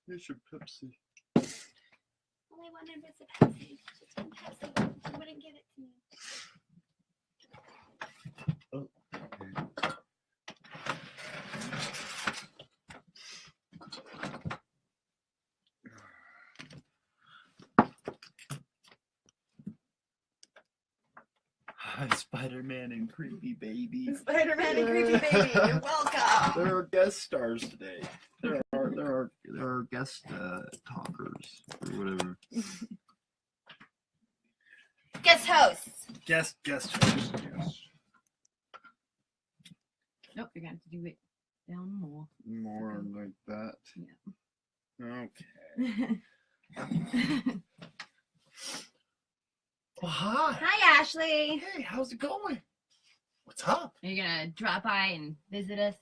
Here's your Pepsi. All I wanted was a Pepsi. Just one Pepsi. You wouldn't give it to me. Oh. Hi, Spider-Man and Creepy Baby. Spider-Man and Creepy Baby, you're welcome. There are guest stars today. There are guest talkers or whatever. Guest hosts. Guest hosts. Yes. Nope, you're gonna have to do it down more. More like that. Yeah. Okay. Well, hi. Hi, Ashley. Hey, how's it going? What's up? Are you gonna drop by and visit us?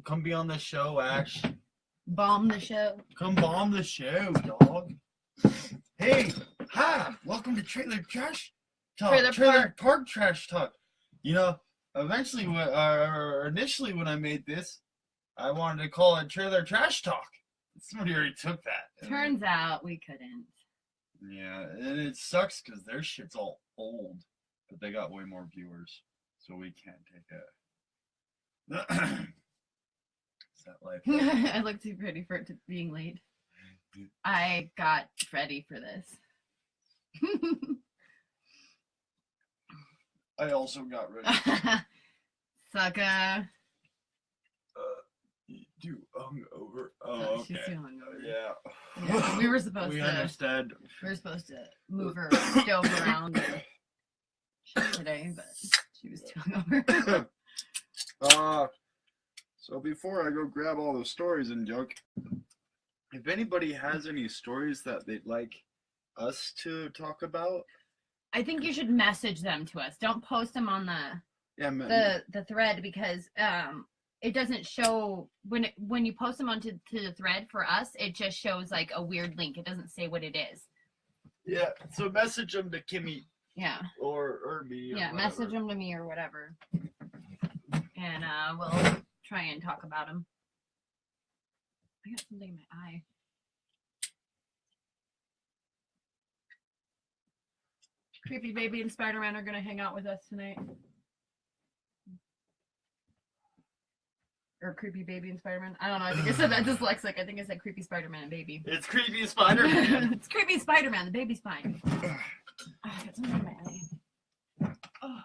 Come be on the show, Ash. Bomb the show. Come bomb the show, dog. Hey, hi. Welcome to Trailer Trash Talk. Trailer Park Trash Talk. You know, eventually, initially when I made this, I wanted to call it Trailer Trash Talk. Somebody already took that. Turns out we couldn't. Yeah, and it sucks because their shit's all old, but they got way more viewers, so we can't take it. Is that life? I look too pretty for it to being late. I got ready for this. I also got ready. Sucker. You hungover? Oh, Oh, she's okay. too hungover. Yeah. We were supposed we to. understand. We were supposed to move her stove around today, but she was too hungover. So before I go grab all the stories and junk, if anybody has any stories that they'd like us to talk about, I think you should message them to us. Don't post them on the thread because it doesn't show when you post them onto the thread for us. It just shows like a weird link. It doesn't say what it is. Yeah. So message them to Kimi. Yeah. Or me. Yeah. Message them to me or whatever, and we'll try and talk about them. I got something in my eye. Creepy Baby and Spider-Man are gonna hang out with us tonight. Or Creepy Baby and Spider-Man. I don't know. I think I said that dyslexic. I think I said Creepy Spider-Man and Baby. It's Creepy Spider-Man. It's Creepy Spider-Man. The baby's fine. Oh, I got something in my eye. Oh.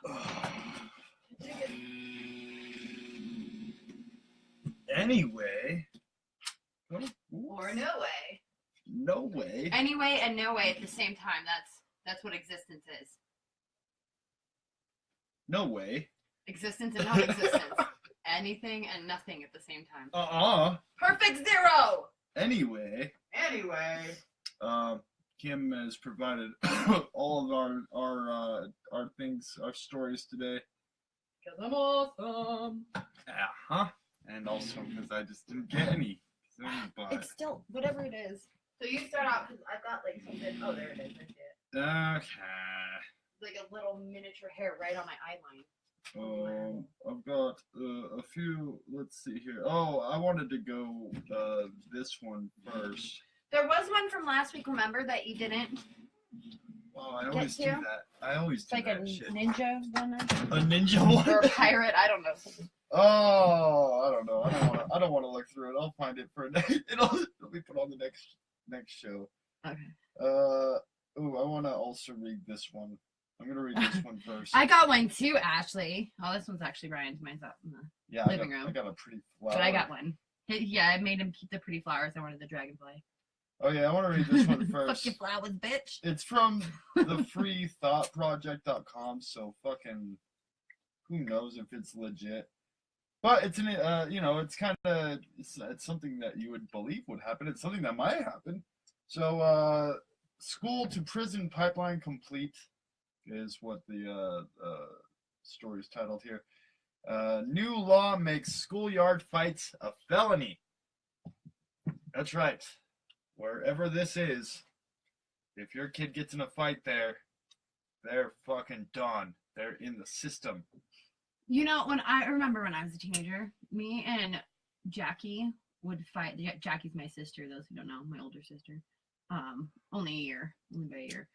Anyway. Or no way. No way. Anyway and no way at the same time. That's what existence is. No way. Existence and non-existence. Anything and nothing at the same time. Perfect zero. Anyway. Kim has provided all of our things, our stories today. Because I'm awesome. And also because I just didn't get any. It's still whatever it is. So you start out because I've got like something. Oh, there it is. I see it. Okay. Like a little miniature hair right on my eye line. I've got a few. Let's see here. Oh, I wanted to go this one first. There was one from last week. Remember that you didn't. Wow, I always do that. I always do that shit. Like a ninja one. A ninja one? Or a pirate, I don't know. Oh, I don't know. I don't want to look through it. I'll find it for a night. It'll be put on the next show. Okay. Ooh, I want to also read this one. I'm gonna read this one first. I got one too, Ashley. Oh, this one's actually Ryan's. Mine's up in the living room. I got a pretty flower. But I got one. Yeah, I made him keep the pretty flowers. I wanted the dragonfly. Oh yeah, I want to read this one first. Fuck your flowers, bitch. It's from the freethoughtproject.com, so fucking who knows if it's legit. But it's an it's kind of it's something that you would believe would happen. It's something that might happen. So school to prison pipeline complete is what the story is titled here. New law makes schoolyard fights a felony. That's right. Wherever this is, if your kid gets in a fight there, they're fucking done. They're in the system. You know, I remember when I was a teenager, me and Jackie would fight. Jackie's my sister, those who don't know, my older sister. Only by a year.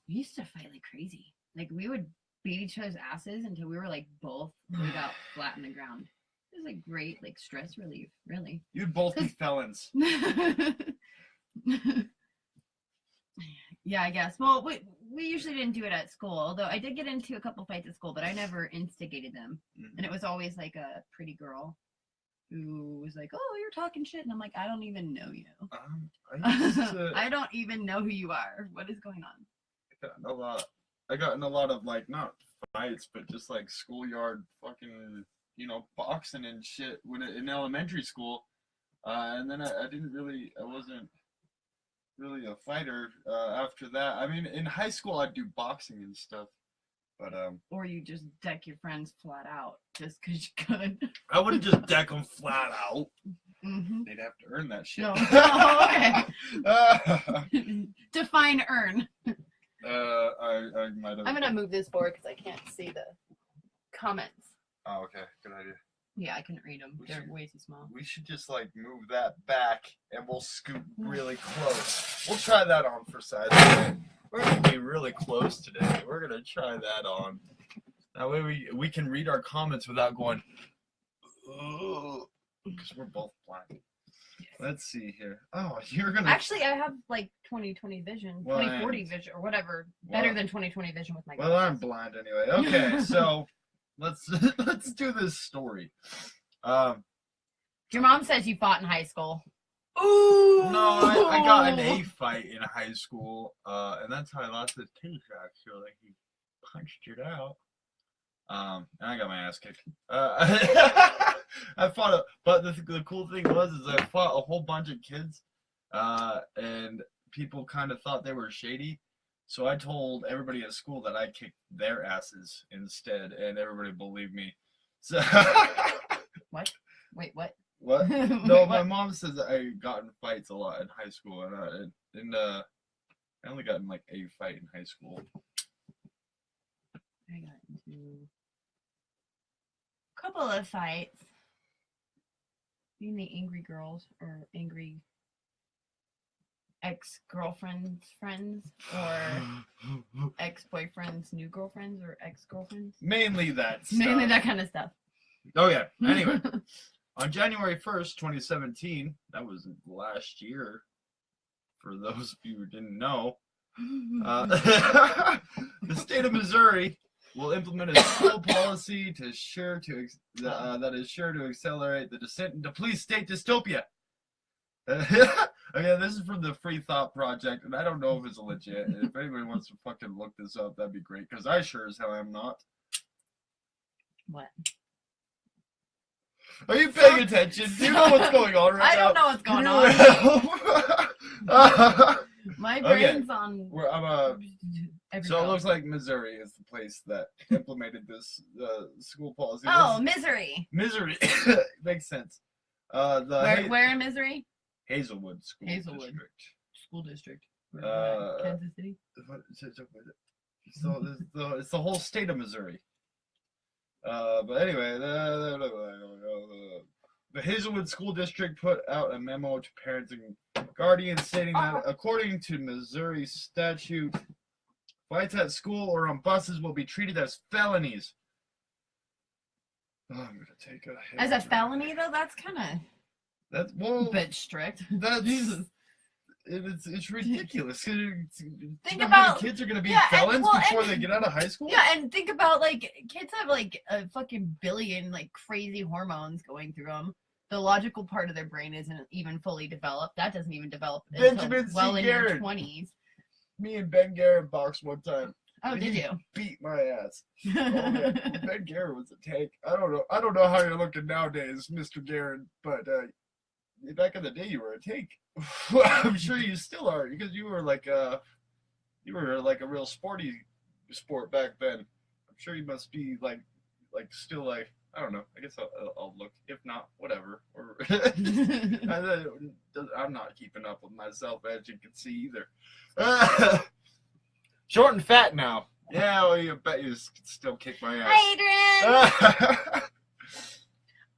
We used to fight like crazy. Like we would beat each other's asses until we were like both laid out flat in the ground. It was like great, like stress relief, really. You'd both be felons. Yeah, I guess. Well, we usually didn't do it at school, although I did get into a couple fights at school, but I never instigated them. Mm-hmm. And it was always like a pretty girl who was like, "Oh, you're talking shit," and I'm like, "I don't even know you. I don't even know who you are. What is going on?" I got in a lot of like not fights, but just like schoolyard fucking boxing and shit in elementary school, and then I wasn't really a fighter after that. I mean, in high school I'd do boxing and stuff, but or you just deck your friends flat out just because you could. I wouldn't just deck them flat out. Mm-hmm. They'd have to earn that shit. No. Okay. Define earn. I might have. I'm gonna move this forward because I can't see the comments. Oh, okay, good idea. Yeah, I couldn't read them. They're way too small. We should just like move that back and we'll scoot really close. We'll try that on for size today. We're gonna be really close today. We're gonna try that on. That way we can read our comments without going, because we're both blind. Let's see here. Oh, you're gonna. Actually, I have like 20/20 vision, 20/40 vision, or whatever. Better than 20/20 vision with my glasses. Well, I'm blind anyway. Okay, so let's do this story. Your mom says you fought in high school. Ooh! No, I got an A fight in high school, and that's how I lost the tennis actually. He punched it out. And I got my ass kicked. I fought but the cool thing is I fought a whole bunch of kids, and people kind of thought they were shady. So I told everybody at school that I kicked their asses instead, and everybody believed me. So what? Wait, what? What? No, what? My mom says I got in fights a lot in high school, and I only got in like a fight in high school. I got into a couple of fights. Being the angry girls or angry ex-girlfriends, friends, or ex-boyfriends, new girlfriends, or ex-girlfriends. Mainly that stuff. Mainly that kind of stuff. Oh yeah. Anyway, on January 1st, 2017, that was last year. For those of you who didn't know, the state of Missouri will implement a school policy that is sure to accelerate the descent into police state dystopia. Okay, this is from the Free Thought Project, and I don't know if it's legit. If anybody wants to fucking look this up, that'd be great, because I sure as hell am not. What? Are you paying attention? Do you know what's going on right now? I don't know what's going on. My brain's on. So it looks like Missouri is the place that implemented this school policy. Oh, Misery. Misery. Makes sense. Where in Missouri? Hazelwood School District. School District. Kansas City? So it's the whole state of Missouri. But anyway, the Hazelwood School District put out a memo to parents and guardians stating that according to Missouri statute, Fights at school or on buses will be treated as felonies. Oh, I'm gonna take a hit. As a felony, though, that's kind of a bit strict. That's Jesus. It's ridiculous. Think about kids are gonna be felons before they get out of high school. Yeah, and think about like kids have like a fucking billion like crazy hormones going through them. The logical part of their brain isn't even fully developed. That doesn't even develop until well in your 20s. Me and Ben Garrett boxed one time. Oh, did you? Beat my ass. Oh, yeah. Ben Garrett was a tank. I don't know how you're looking nowadays, Mr. Garrett, but back in the day you were a tank. I'm sure you still are, because you were like a real sporty sport back then. I'm sure you must be like still like, I don't know. I guess I'll look. If not, whatever. Or I'm not keeping up with myself, as you can see either. Short and fat now. Yeah, well, you bet you can still kick my ass. Hi, Adrian.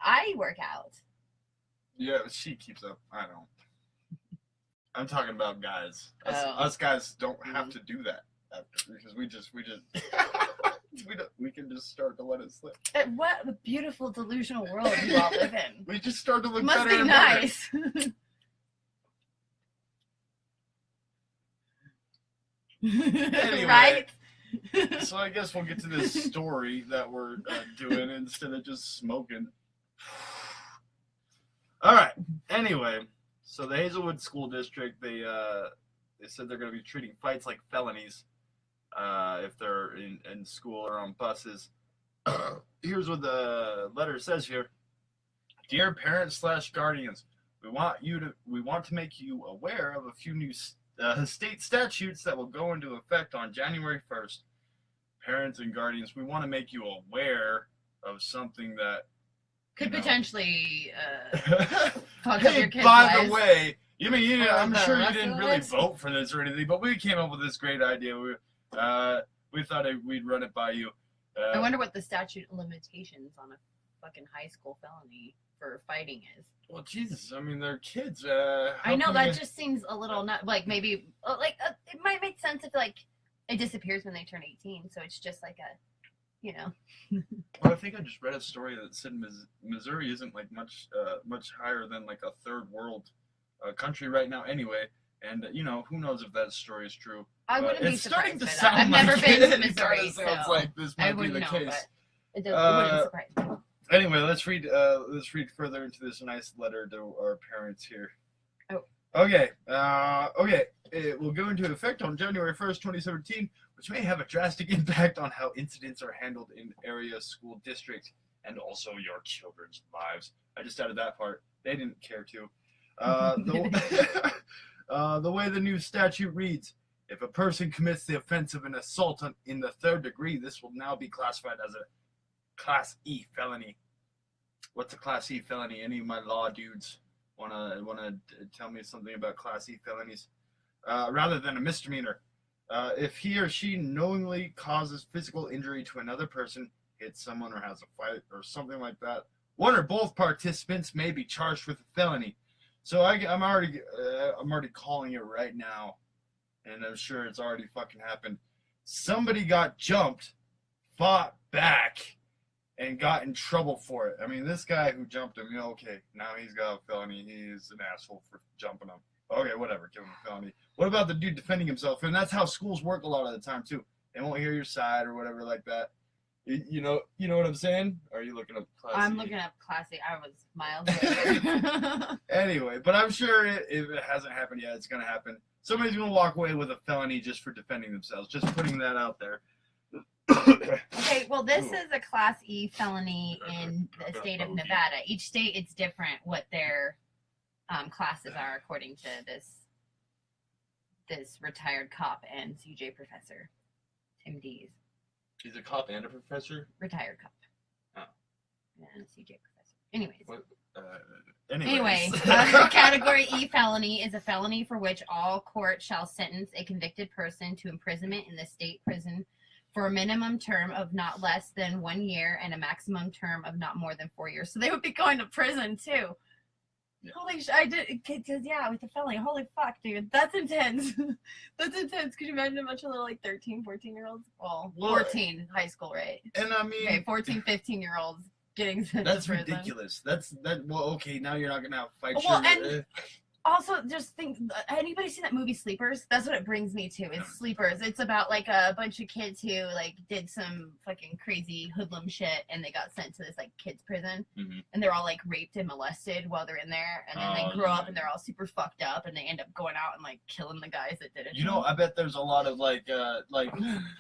I work out. Yeah, she keeps up. I don't. I'm talking about guys. Us guys don't have to do that because we just we can just start to let it slip. What a beautiful delusional world you all live in. We just start to look Must better. Must be nice. Anyway, right? So I guess we'll get to this story that we're doing instead of just smoking. All right. Anyway, so the Hazelwood School District, they said they're going to be treating fights like felonies if they're in school or on buses. Here's what the letter says here. Dear parents/guardians, we want to make you aware of a few new state statutes that will go into effect on January 1st. Parents and guardians, we want to make you aware of something that could potentially fuck up your kids' by lives. The way, I'm sure you didn't really vote for this or anything, but we came up with this great idea. We thought we'd run it by you. I wonder what the statute of limitations on a fucking high school felony for fighting is. Well, Jesus, I mean, they're kids. I know, that just seems a little like maybe it might make sense if like it disappears when they turn 18, so it's just like a, Well, I think I just read a story that said Missouri isn't like much higher than like a third world country right now anyway, and who knows if that story is true. I wouldn't be Starting surprised to by sound that. I've like never been to Missouri, so sounds like this might be the case. It wouldn't surprise me. Anyway, let's read further into this nice letter to our parents here. Oh. Okay. It will go into effect on January 1st, 2017, which may have a drastic impact on how incidents are handled in area school districts and also your children's lives. I just added that part. They didn't care to. The way the new statute reads, if a person commits the offense of an assault in the third degree, this will now be classified as a Class E felony. What's a Class E felony? Any of my law dudes wanna tell me something about Class E felonies? Rather than a misdemeanor, if he or she knowingly causes physical injury to another person, hits someone, or has a fight or something like that, one or both participants may be charged with a felony. So I'm already calling it right now, and I'm sure it's already fucking happened. Somebody got jumped, fought back, and got in trouble for it. I mean, this guy who jumped him, okay, now he's got a felony. He's an asshole for jumping him. Okay, whatever, give him a felony. What about the dude defending himself? And that's how schools work a lot of the time, too. They won't hear your side or whatever like that. You know what I'm saying? Or are you looking up Class E? I'm looking up Class E. I was miles away. Anyway, but I'm sure if it hasn't happened yet, it's going to happen. Somebody's going to walk away with a felony just for defending themselves. Just putting that out there. Okay, well, this is a Class E felony in the state of Nevada. Each state, it's different what their classes are according to this retired cop and CJ professor, Tim Dees. He's a cop and a professor? Retired cop. Oh. And CJ professor. Anyways. What? Anyway, Category E felony is a felony for which all court shall sentence a convicted person to imprisonment in the state prison for a minimum term of not less than 1 year and a maximum term of not more than 4 years. So they would be going to prison too. Yeah. Holy I did, cause yeah, with the felony. Holy fuck, dude. That's intense. That's intense. Could you imagine a bunch of little, like, 13, 14-year-olds? Well, 14, high school, right? And I mean... Okay, 14, 15-year-olds getting sent That's to prison. Ridiculous. Well, okay, now you're not gonna have fight. Well, and also, just think, anybody seen that movie Sleepers? That's what it brings me to. It's Sleepers. It's about, like, a bunch of kids who, like, did some fucking crazy hoodlum shit, and they got sent to this, like, kids prison. Mm-hmm. And they're all, like, raped and molested while they're in there. And then they grow up, and they're all super fucked up, and they end up going out and, like, killing the guys that did it. You know, I bet there's a lot of, like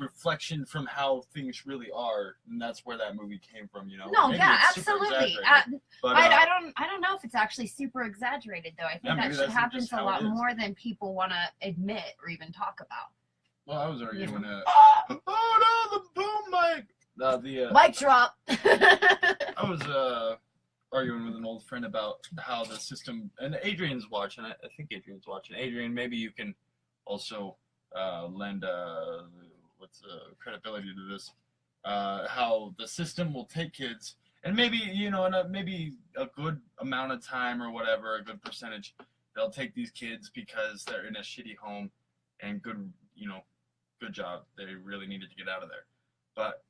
reflection from how things really are, and that's where that movie came from, you know? No, maybe yeah, absolutely. But, I don't know if it's actually super exaggerated, though. I think that shit happens a lot more than people want to admit or even talk about. Well, I was arguing oh no, the boom mic! Mic drop! I was arguing with an old friend about how the system, and Adrian's watching, I think Adrian's watching. Adrian, maybe you can also lend credibility to this. How the system will take kids, and maybe, you know, maybe a good amount of time or whatever, a good percentage, they'll take these kids because they're in a shitty home and good job. They really needed to get out of there. But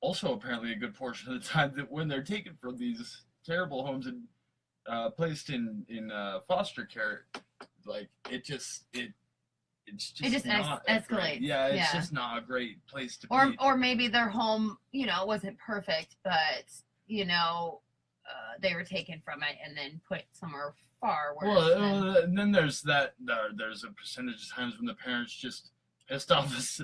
also apparently a good portion of the time that when they're taken from these terrible homes and placed in foster care, like it just escalates. Great. Yeah, it's just not a great place to be. Or maybe their home, you know, wasn't perfect, but you know, they were taken from it and then put somewhere far worse. Well, and then there's that. There's a percentage of times when the parents just pissed off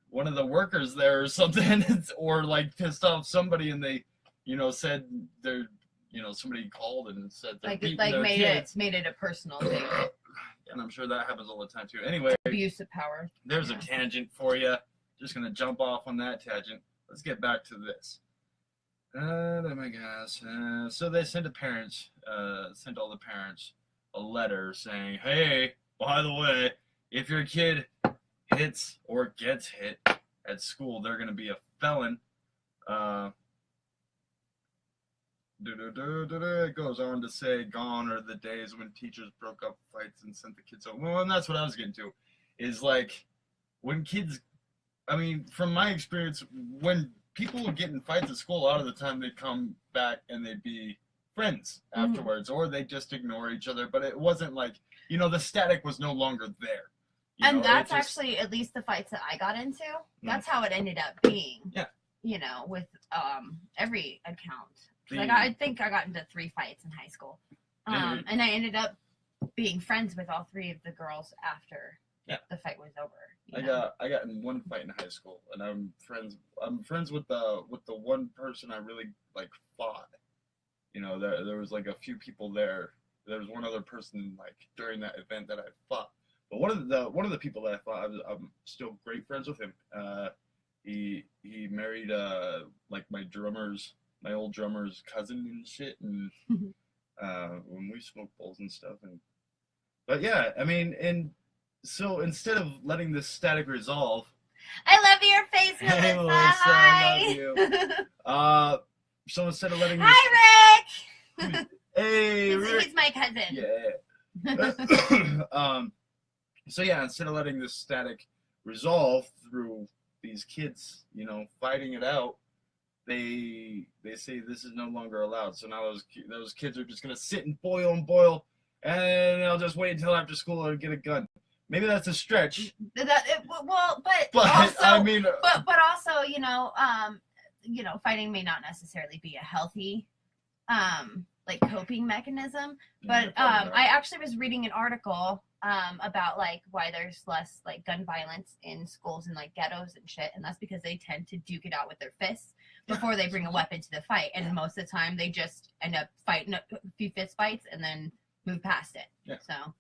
one of the workers there or something, or like pissed off somebody, and they, you know, said they're, you know, somebody called and said they're beating their kids. made it a personal thing. And I'm sure that happens all the time too. Anyway, abuse of power. There's a tangent for you. Just gonna jump off on that tangent. Let's get back to this. Oh my gosh. So they sent all the parents a letter saying, hey, by the way, if your kid hits or gets hit at school, they're gonna be a felon. It goes on to say, gone are the days when teachers broke up fights and sent the kids home. Well, and that's what I was getting to, is like, when kids, I mean, from my experience, when people would get in fights at school, a lot of the time they'd come back and they'd be friends afterwards, or they'd just ignore each other, but it wasn't like, you know, the static was no longer there. And that's actually, at least the fights that I got into, that's how it ended up being. Yeah. You know, with every account. Like, I think I got into 3 fights in high school. And I ended up being friends with all 3 of the girls after the fight was over. I got in 1 fight in high school, and I'm friends with the one person I really like fought. You know, there was like a few people there. There was one other person like during that event that I fought. But one of the people that I fought, I'm still great friends with him. He married like my old drummer's cousin and shit, and when we smoked bowls and stuff, but yeah, I mean, and so instead of letting this static resolve, I love your face, Melissa. Hey, Melissa, I love you. So instead of letting Hi, Rick. Hey, Rick. He's my cousin. Yeah. So yeah, instead of letting this static resolve through these kids, you know, fighting it out, they say this is no longer allowed. So now those kids are just gonna sit and boil, and they'll just wait until after school and get a gun. Maybe that's a stretch. But also, I mean, but also, you know, fighting may not necessarily be a healthy, like coping mechanism. But I actually was reading an article about like why there's less like gun violence in schools and like ghettos and shit, and that's because they tend to duke it out with their fists before they bring a weapon to the fight, and most of the time they just end up fighting a few fist fights and then move past it. Yeah. So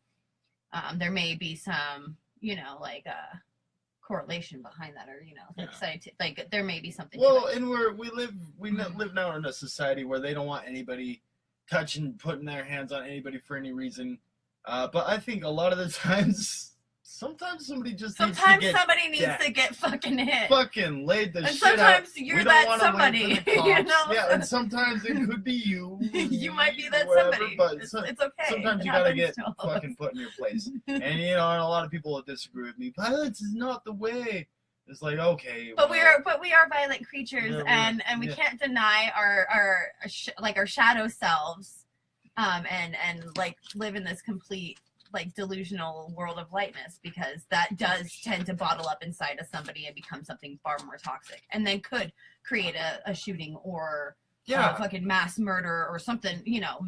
there may be some, you know, like correlation behind that, or you know, like there may be something. Well, and we live now in a society where they don't want anybody touching, putting their hands on anybody for any reason. But I think a lot of the times Sometimes somebody just somebody needs to get fucking hit. Fucking laid the and shit out. And sometimes you're that somebody. You know? Yeah, and sometimes it could be you. You might be that whatever, somebody. But it's okay. Sometimes you gotta get fucking put in your place. And you know, and a lot of people will disagree with me. Violence is not the way. It's like, okay. But we are violent creatures, and we can't deny our shadow selves, and like live in this complete like delusional world of lightness, because that does tend to bottle up inside of somebody and become something far more toxic, and then could create a shooting or fucking mass murder or something, you know,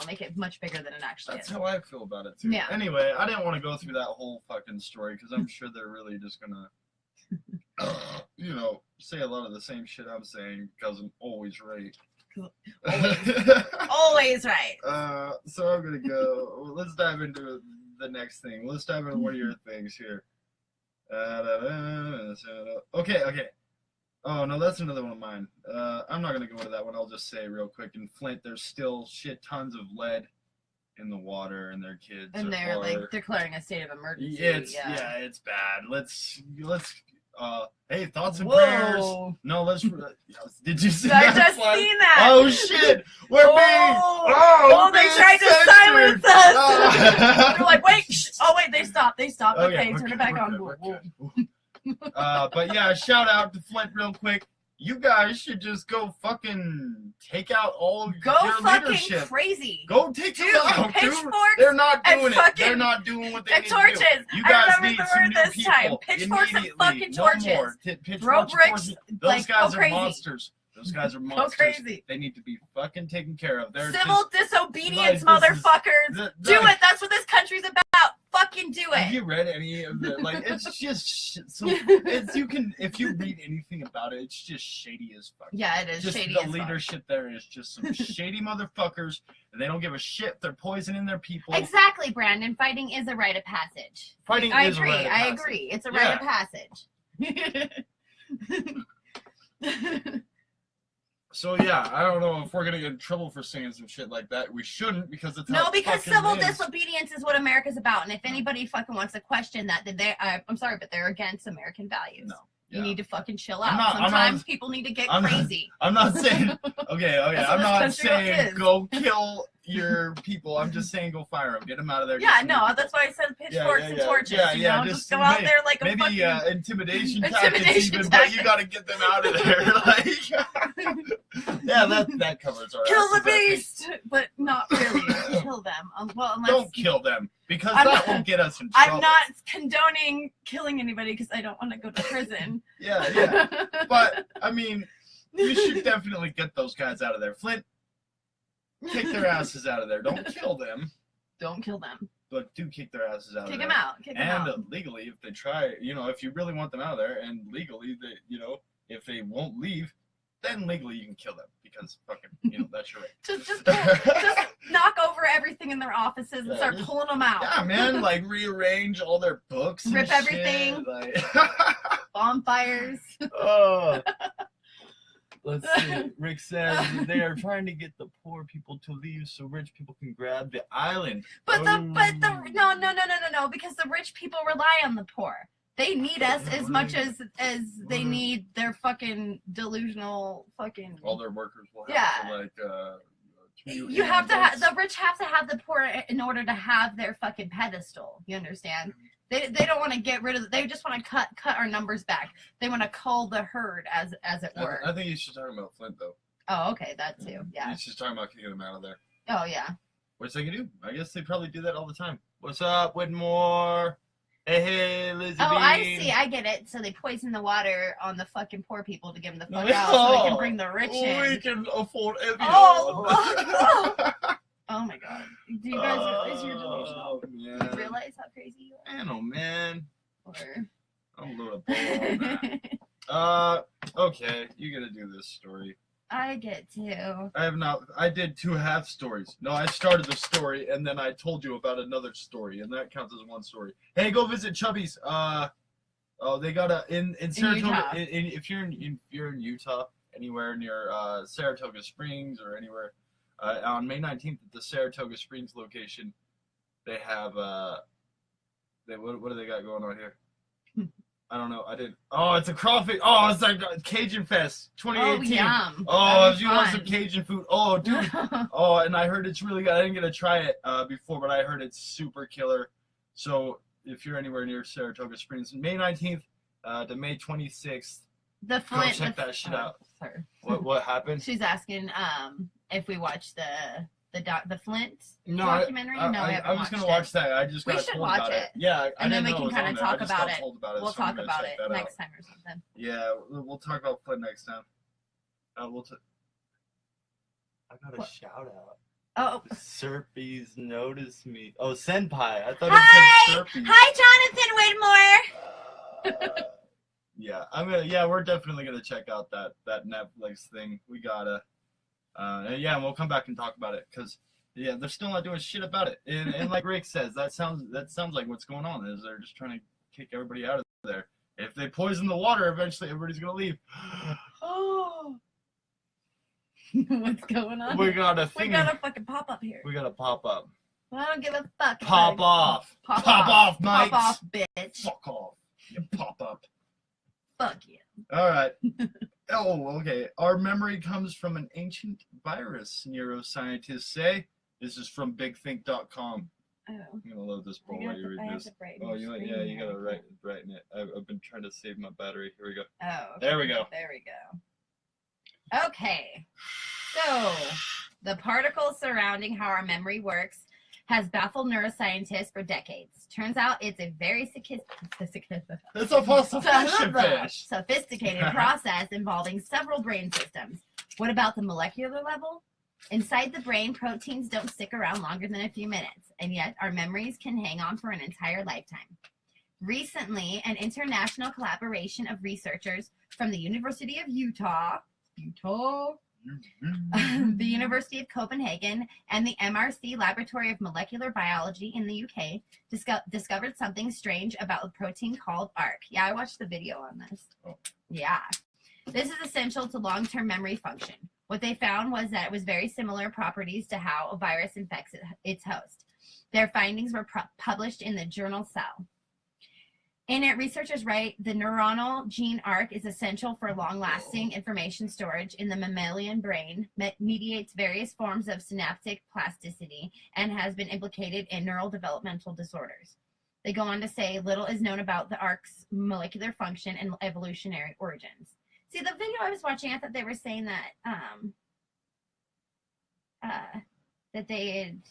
make it much bigger than it actually is. That's how I feel about it too. Yeah. Anyway, I didn't want to go through that whole fucking story because I'm sure they're really just gonna, you know, say a lot of the same shit I'm saying because I'm always right. Always right. So I'm gonna go. Let's dive into the next thing. Let's dive into one of your things here. Okay. Oh no, that's another one of mine. I'm not gonna go into that one. I'll just say real quick. In Flint, there's still shit tons of lead in the water, and their kids. And they're like declaring a state of emergency. It's bad. Let's. Hey, thoughts and prayers. No, let's. Did you see that? I just seen that. Oh shit, we're being. Oh, they tried to silence us. They're like, wait. Wait, they stopped. Okay, turn it back on. But yeah, shout out to Flint real quick. You guys should just go fucking take out all your leadership. Go crazy. Go take them out, dude. They're not doing it. They're not doing what they need torches. to do. You guys need some new people. Time. Pitchforks and fucking torches. No more. Throw bricks. Those guys are monsters. Those guys are monsters. Go crazy. They need to be fucking taken care of. They're civil disobedience, motherfuckers. Do it. That's what this country's about. Fucking do it. Have you read any of the it's just so if you read anything about it, it's just shady as fuck. Yeah, it is just shady. The leadership there is just some shady motherfuckers, and they don't give a shit. They're poisoning their people. Exactly, Brandon. Fighting is a rite of passage. I agree. It's a rite of passage. So yeah, I don't know if we're gonna get in trouble for saying some shit like that. We shouldn't, because it's because civil disobedience is what America's about. And if anybody fucking wants to question that, then I'm sorry, but they're against American values. No. You need to fucking chill out. Sometimes people need to get crazy. I'm not saying okay. I'm not saying go kill your people. I'm just saying go fire them. Get them out of there. Yeah, no, that's why I said pitchforks and torches. Yeah, just go out there like a maybe intimidation tactics even, but you got to get them out of there. Like, yeah, that covers our kill the beast, but not really kill them. Don't kill them. Because that won't get us in trouble. I'm not condoning killing anybody because I don't want to go to prison. Yeah. But, I mean, you should definitely get those guys out of there. Flint, kick their asses out of there. Don't kill them. Don't kill them. But do kick their asses out of there. Kick them out. And legally, if they try, if you really want them out of there, and legally, if they won't leave, then legally you can kill them. Because fucking, that's your right. just knock over everything in their offices and start pulling them out. Yeah, man, like rearrange all their books. Rip everything. Like... Bonfires. Oh. Let's see. Rick says they are trying to get the poor people to leave so rich people can grab the island. No, because the rich people rely on the poor. They need us as much as they need their fucking delusional fucking. All their workers will have to you have to have the rich have to have the poor in order to have their fucking pedestal. You understand? They don't want to get rid of. They just want to cut our numbers back. They want to cull the herd, as it were. I think he's just talking about Flint though. Oh, okay, that too. Yeah. He's just talking about getting them out of there. Oh yeah. Which they can do. I guess they probably do that all the time. What's up, Whitmore? Hey, Lizzie. Oh, I see. I get it. So they poison the water on the fucking poor people to get them the fuck out, so they can bring the rich in. We can afford everyone. Oh my god. Do you guys realize you're delusional? Yeah. Do you realize how crazy you are? I know, man. Or... I'm a little bull on that. Okay. You gotta do this story. I get to. I have not. I did 2 half stories. No, I started the story and then I told you about another story, and that counts as one story. Hey, go visit Chubby's. They got in Saratoga. If you're in Utah, anywhere near Saratoga Springs or anywhere, on May 19th at the Saratoga Springs location, they have What do they got going on here? I don't know. I didn't. Oh, it's a crawfish. Oh, it's like Cajun Fest 2018. Oh, yum. Oh, if you want some Cajun food. Oh, dude. Oh, and I heard it's really good. I didn't get to try it before, but I heard it's super killer. So if you're anywhere near Saratoga Springs, May 19th to May 26th, go check that shit out. Sorry. What happened? She's asking if we watched the Flint documentary. I was gonna watch that. I just got told about it. Yeah, and then we can kind of talk about it. We'll talk about it next time or something. Yeah, we'll talk about Flint next time. I got a shout out. Oh, Serpies noticed me. Oh, Senpai. I thought it said Serpies. Hi, Jonathan Whitmore. Yeah, we're definitely gonna check out that Netflix thing. We gotta. And we'll come back and talk about it because they're still not doing shit about it. And like Rick says, that sounds like what's going on is they're just trying to kick everybody out of there. If they poison the water, eventually everybody's gonna leave. Oh, what's going on? We got a fucking pop up here. We got a pop up. Well, I don't give a fuck. Pop off, Mike. Pop off, bitch. Fuck off. You pop up. Fuck you. All right. Oh, okay. Our memory comes from an ancient virus, neuroscientists say. This is from bigthink.com. Oh. I'm going to load this bowl while you read this. Oh, you got to write in it. I've been trying to save my battery. Here we go. Oh. There we go. There we go. Okay. So, the particles surrounding how our memory works has baffled neuroscientists for decades. Turns out it's a very sophisticated process involving several brain systems. What about the molecular level? Inside the brain, proteins don't stick around longer than a few minutes, and yet our memories can hang on for an entire lifetime. Recently, an international collaboration of researchers from the University of Utah, the University of Copenhagen, and the MRC Laboratory of Molecular Biology in the UK discovered something strange about a protein called ARC. Yeah, I watched the video on this. Yeah. This is essential to long-term memory function. What they found was that it was very similar properties to how a virus infects its host. Their findings were published in the journal Cell. In it, researchers write, the neuronal gene ARC is essential for long-lasting information storage in the mammalian brain, mediates various forms of synaptic plasticity, and has been implicated in neurodevelopmental disorders. They go on to say, little is known about the ARC's molecular function and evolutionary origins. See, the video I was watching, I thought they were saying that that they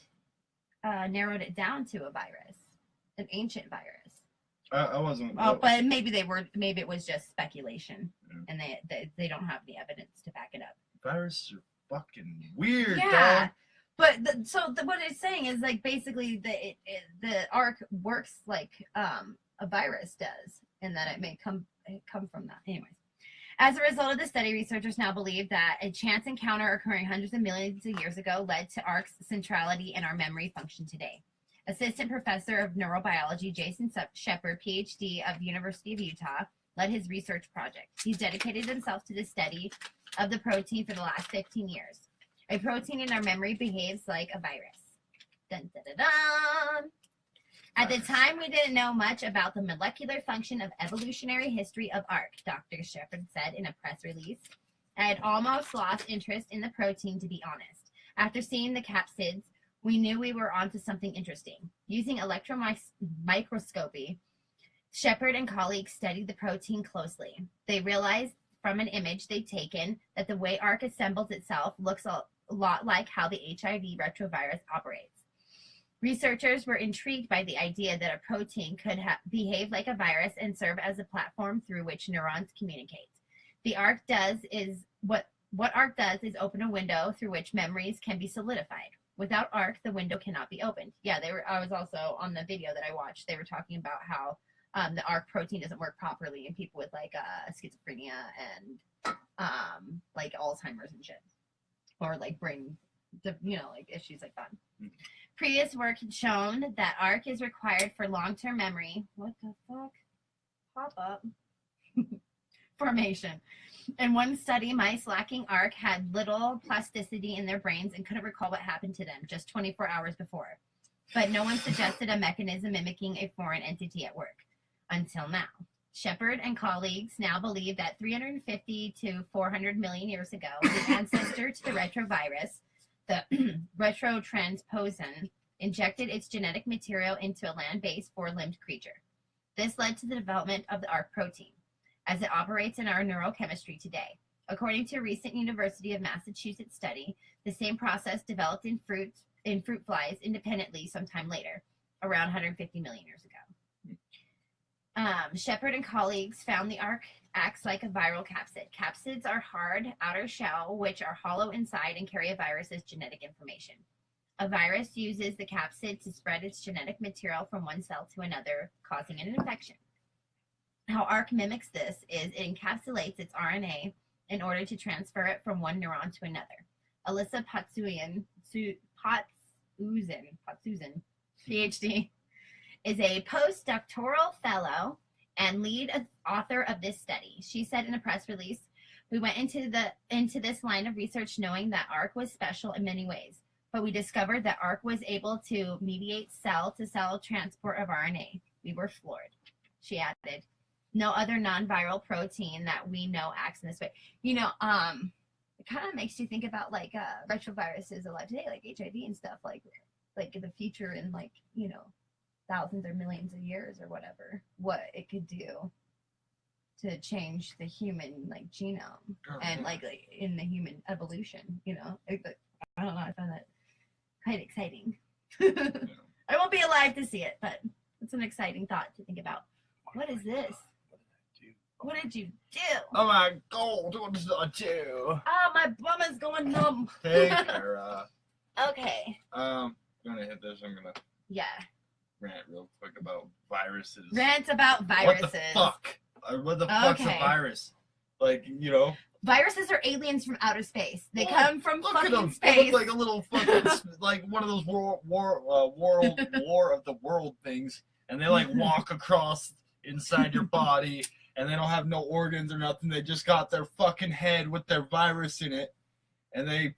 had narrowed it down to a virus, an ancient virus. I wasn't. Oh, but maybe it was just speculation, and they don't have the evidence to back it up. Viruses are fucking weird, yeah. Dog. But what it's saying is like basically the ARC works like a virus does, and that it may come from that. Anyways, as a result of the study, researchers now believe that a chance encounter occurring hundreds of millions of years ago led to ARC's centrality in our memory function today. Assistant Professor of Neurobiology Jason Shepard, PhD of University of Utah, led his research project. He's dedicated himself to the study of the protein for the last 15 years. A protein in our memory behaves like a virus. Dun, dun, dun, dun. At the time, we didn't know much about the molecular function of evolutionary history of ARC, Dr. Shepard said in a press release. I had almost lost interest in the protein, to be honest. After seeing the capsids, we knew we were onto something interesting. Using electron microscopy, Shepard and colleagues studied the protein closely. They realized from an image they'd taken that the way ARC assembles itself looks a lot like how the HIV retrovirus operates. Researchers were intrigued by the idea that a protein could behave like a virus and serve as a platform through which neurons communicate. What ARC does is open a window through which memories can be solidified. Without ARC, the window cannot be opened. Yeah, I was also on the video that I watched. They were talking about how the ARC protein doesn't work properly in people with like schizophrenia and like Alzheimer's and shit, or like brain, like issues like that. Mm-hmm. Previous work had shown that ARC is required for long-term memory. What the fuck? Pop up. Formation. In one study, mice lacking ARC had little plasticity in their brains and couldn't recall what happened to them just 24 hours before. but no one suggested a mechanism mimicking a foreign entity at work until now. Shepard and colleagues now believe that 350 to 400 million years ago, the ancestor to the retrovirus, the retrotransposon, injected its genetic material into a land-based four-limbed creature. This led to the development of the ARC protein, as it operates in our neurochemistry today. According to a recent University of Massachusetts study, the same process developed in fruit flies independently sometime later, around 150 million years ago. Shepard and colleagues found the ARC acts like a viral capsid. Capsids are hard outer shell, which are hollow inside and carry a virus's genetic information. A virus uses the capsid to spread its genetic material from one cell to another, causing an infection. How ARC mimics this is it encapsulates its RNA in order to transfer it from one neuron to another. Alyssa Patsuzin, PhD, is a postdoctoral fellow and lead author of this study. She said in a press release, "We went into this line of research knowing that ARC was special in many ways, but we discovered that ARC was able to mediate cell-to-cell transport of RNA. We were floored." She added, "No other non-viral protein that we know acts in this way." You know, it kind of makes you think about like retroviruses alive today, like HIV and stuff, like the future in like, you know, thousands or millions of years or whatever, what it could do to change the human like genome and like in the human evolution, you know. I don't know, I found that quite exciting. I won't be alive to see it, but it's an exciting thought to think about. What is this? What did you do? Oh my god, what did I do? Oh, my bum is going numb. Hey, Kara. Okay. I'm gonna hit this. I'm gonna rant real quick about viruses. Rant about viruses. What the fuck? What the fuck's a virus? Like, you know? Viruses are aliens from outer space. They come from fucking space. They look like a little fucking, like one of those war of the world things, and they like walk across inside your body, and they don't have no organs or nothing. They just got their fucking head with their virus in it, and they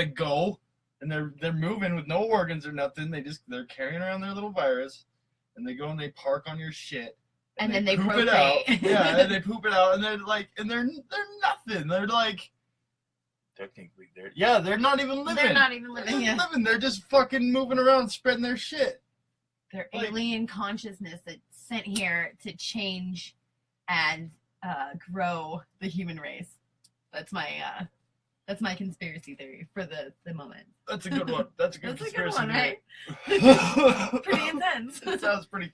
go, and they're moving with no organs or nothing. They're carrying around their little virus, and they go and they park on your shit. And then they poop it out. Yeah, and they poop it out, and they're like, and they're nothing. They're like, technically, they're not even living. They're not even living. They're living. They're just fucking moving around, spreading their shit. They're alien consciousness that's sent here to change and grow the human race. That's my conspiracy theory for the moment. That's a good one. That's a good conspiracy one, right? Pretty intense. It sounds pretty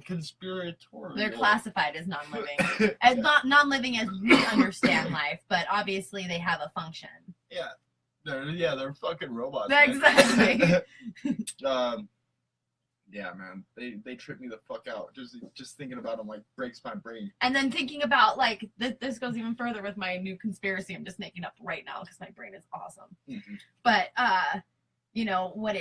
conspiratorial. They're classified as non-living. As not non-living as we understand life, but obviously they have a function. Yeah. They're fucking robots. Exactly. Yeah, man, they trip me the fuck out. Just thinking about them like breaks my brain. And then thinking about like this goes even further with my new conspiracy I'm just making up right now because my brain is awesome. Mm-hmm. But you know what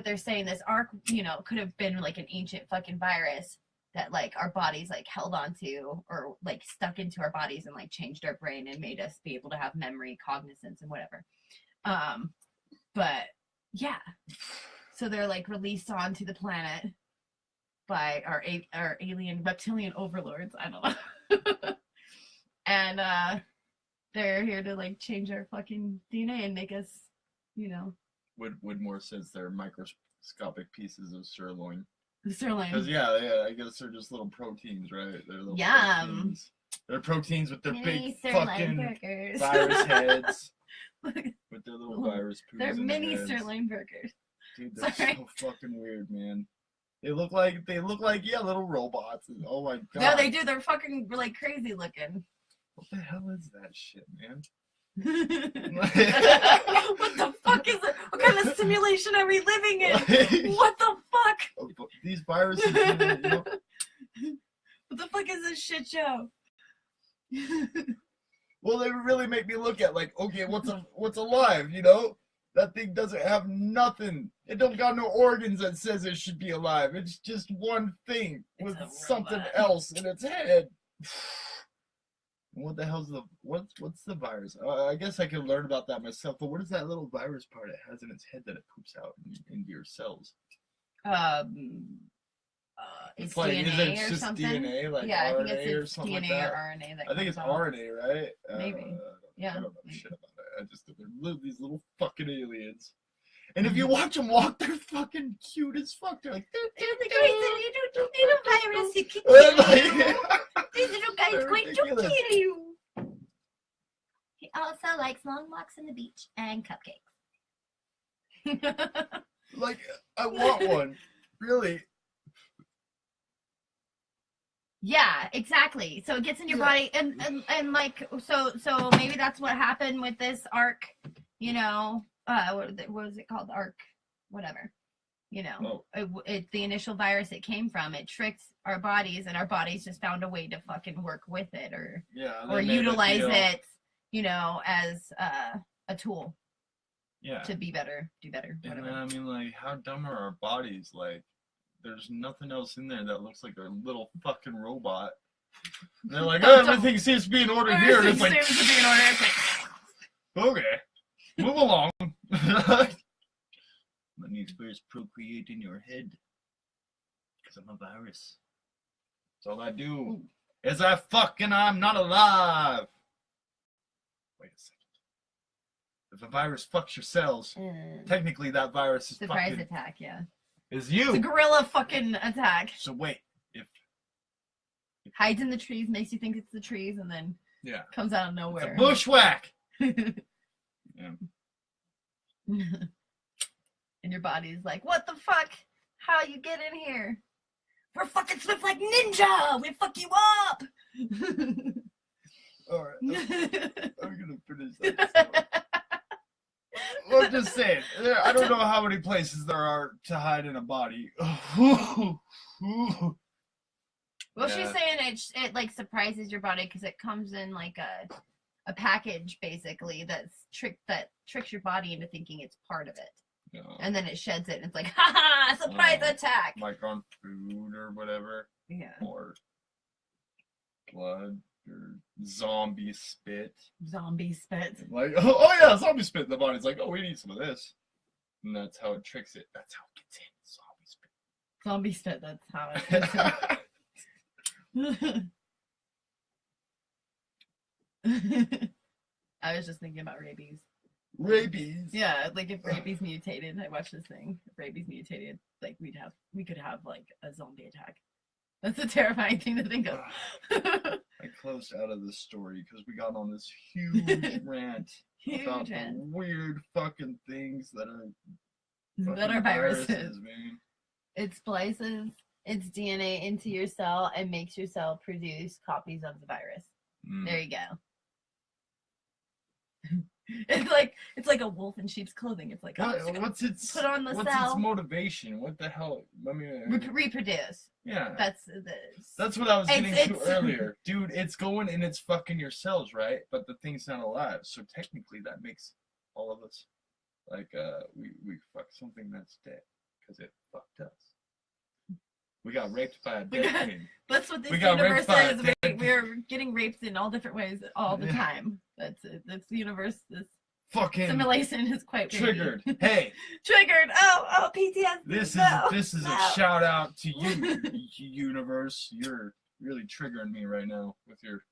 they're saying, this ARC, you know, could have been like an ancient fucking virus that like our bodies like held onto or like stuck into our bodies and like changed our brain and made us be able to have memory, cognizance, and whatever. But yeah. So they're like released onto the planet by our alien reptilian overlords. I don't know. And they're here to like change our fucking DNA and make us, you know. Woodmore says they're microscopic pieces of sirloin. The sirloin. Because yeah, I guess they're just little proteins, right? They're little proteins. They're proteins with their big fucking burgers. Virus heads. With their little virus poos. They're mini sirloin burgers. Dude, they're so fucking weird, man. They look like little robots. Oh my god. No, they do. They're fucking like crazy looking. What the hell is that shit, man? What the fuck is it? What kind of simulation are we living in? What the fuck? These viruses, you know? What the fuck is this shit show? Well, they really make me look at like, okay, what's alive, you know? That thing doesn't have nothing. It don't got no organs that says it should be alive. It's just one thing with something else in its head. What the hell's what's the virus? I guess I could learn about that myself. But what is that little virus part it has in its head that it poops out into your cells? It's like, DNA or just something. DNA, like yeah, RNA I think it's or something DNA like that. or RNA. I think it's RNA, right? Maybe. I don't know shit about it. I just think they're these little fucking aliens. And if you watch them walk, they're fucking cute as fuck. They're like, they're the great little virus who can kill you. These little guys going to kill you. He also likes long walks on the beach and cupcakes. Like, I want one. Really. Yeah, exactly. So it gets in your body, and like, so maybe that's what happened with this ARC, you know, what was it called? ARC, whatever. You know, the initial virus it came from, it tricked our bodies, and our bodies just found a way to fucking work with it or utilize it, you know, as a tool. Yeah. To be better, do better. Whatever. And I mean, like, how dumb are our bodies? Like, there's nothing else in there that looks like a little fucking robot. And they're like, oh, everything seems to be in order here. And it's like, seems to be in order. Okay, move along. Let me first procreate in your head. Because I'm a virus. That's all I do. Is I fucking I'm not alive. Wait a second. If a virus fucks your cells, technically that virus is surprise attack, yeah. Is you. It's a gorilla fucking attack. So wait, if hides in the trees, makes you think it's the trees, and then comes out of nowhere. It's a bushwhack. Yeah. And your body's like, what the fuck? How you get in here? We're fucking swift like ninja. We fuck you up. All right, I'm gonna finish that. I'm just saying, I don't know how many places there are to hide in a body. Well, she's saying it like surprises your body because it comes in like a package basically that tricks your body into thinking it's part of it. Yeah. And then it sheds it and it's like, ha ha, surprise attack. Like on food or whatever. Yeah. Or blood. Or zombie spit. Zombie spit. Like, oh yeah, zombie spit in the body's like, oh, we need some of this. And that's how it tricks it. That's how it gets in. Zombie spit, that's how it gets in. I was just thinking about rabies. Rabies? Yeah, like if rabies mutated, I watched this thing. If rabies mutated, like we could have like a zombie attack. That's a terrifying thing to think of. I closed out of this story because we got on this huge rant about the weird fucking things that are viruses. Man. It splices its DNA into your cell and makes your cell produce copies of the virus. There you go. It's like a wolf in sheep's clothing. It's like what's its motivation? What the hell? I mean, reproduce. Yeah, that's what I was getting to earlier, dude. It's going and it's fucking your cells, right? But the thing's not alive, so technically that makes all of us like we fucked something that's dead because it fucked us. We got raped by a dead thing. That's what this universe is. We're getting raped in all different ways all the time. That's it. That's the universe. This fucking simulation is quite triggered. Hey, triggered. Oh, PTSD. This is a shout out to you, universe. You're really triggering me right now with your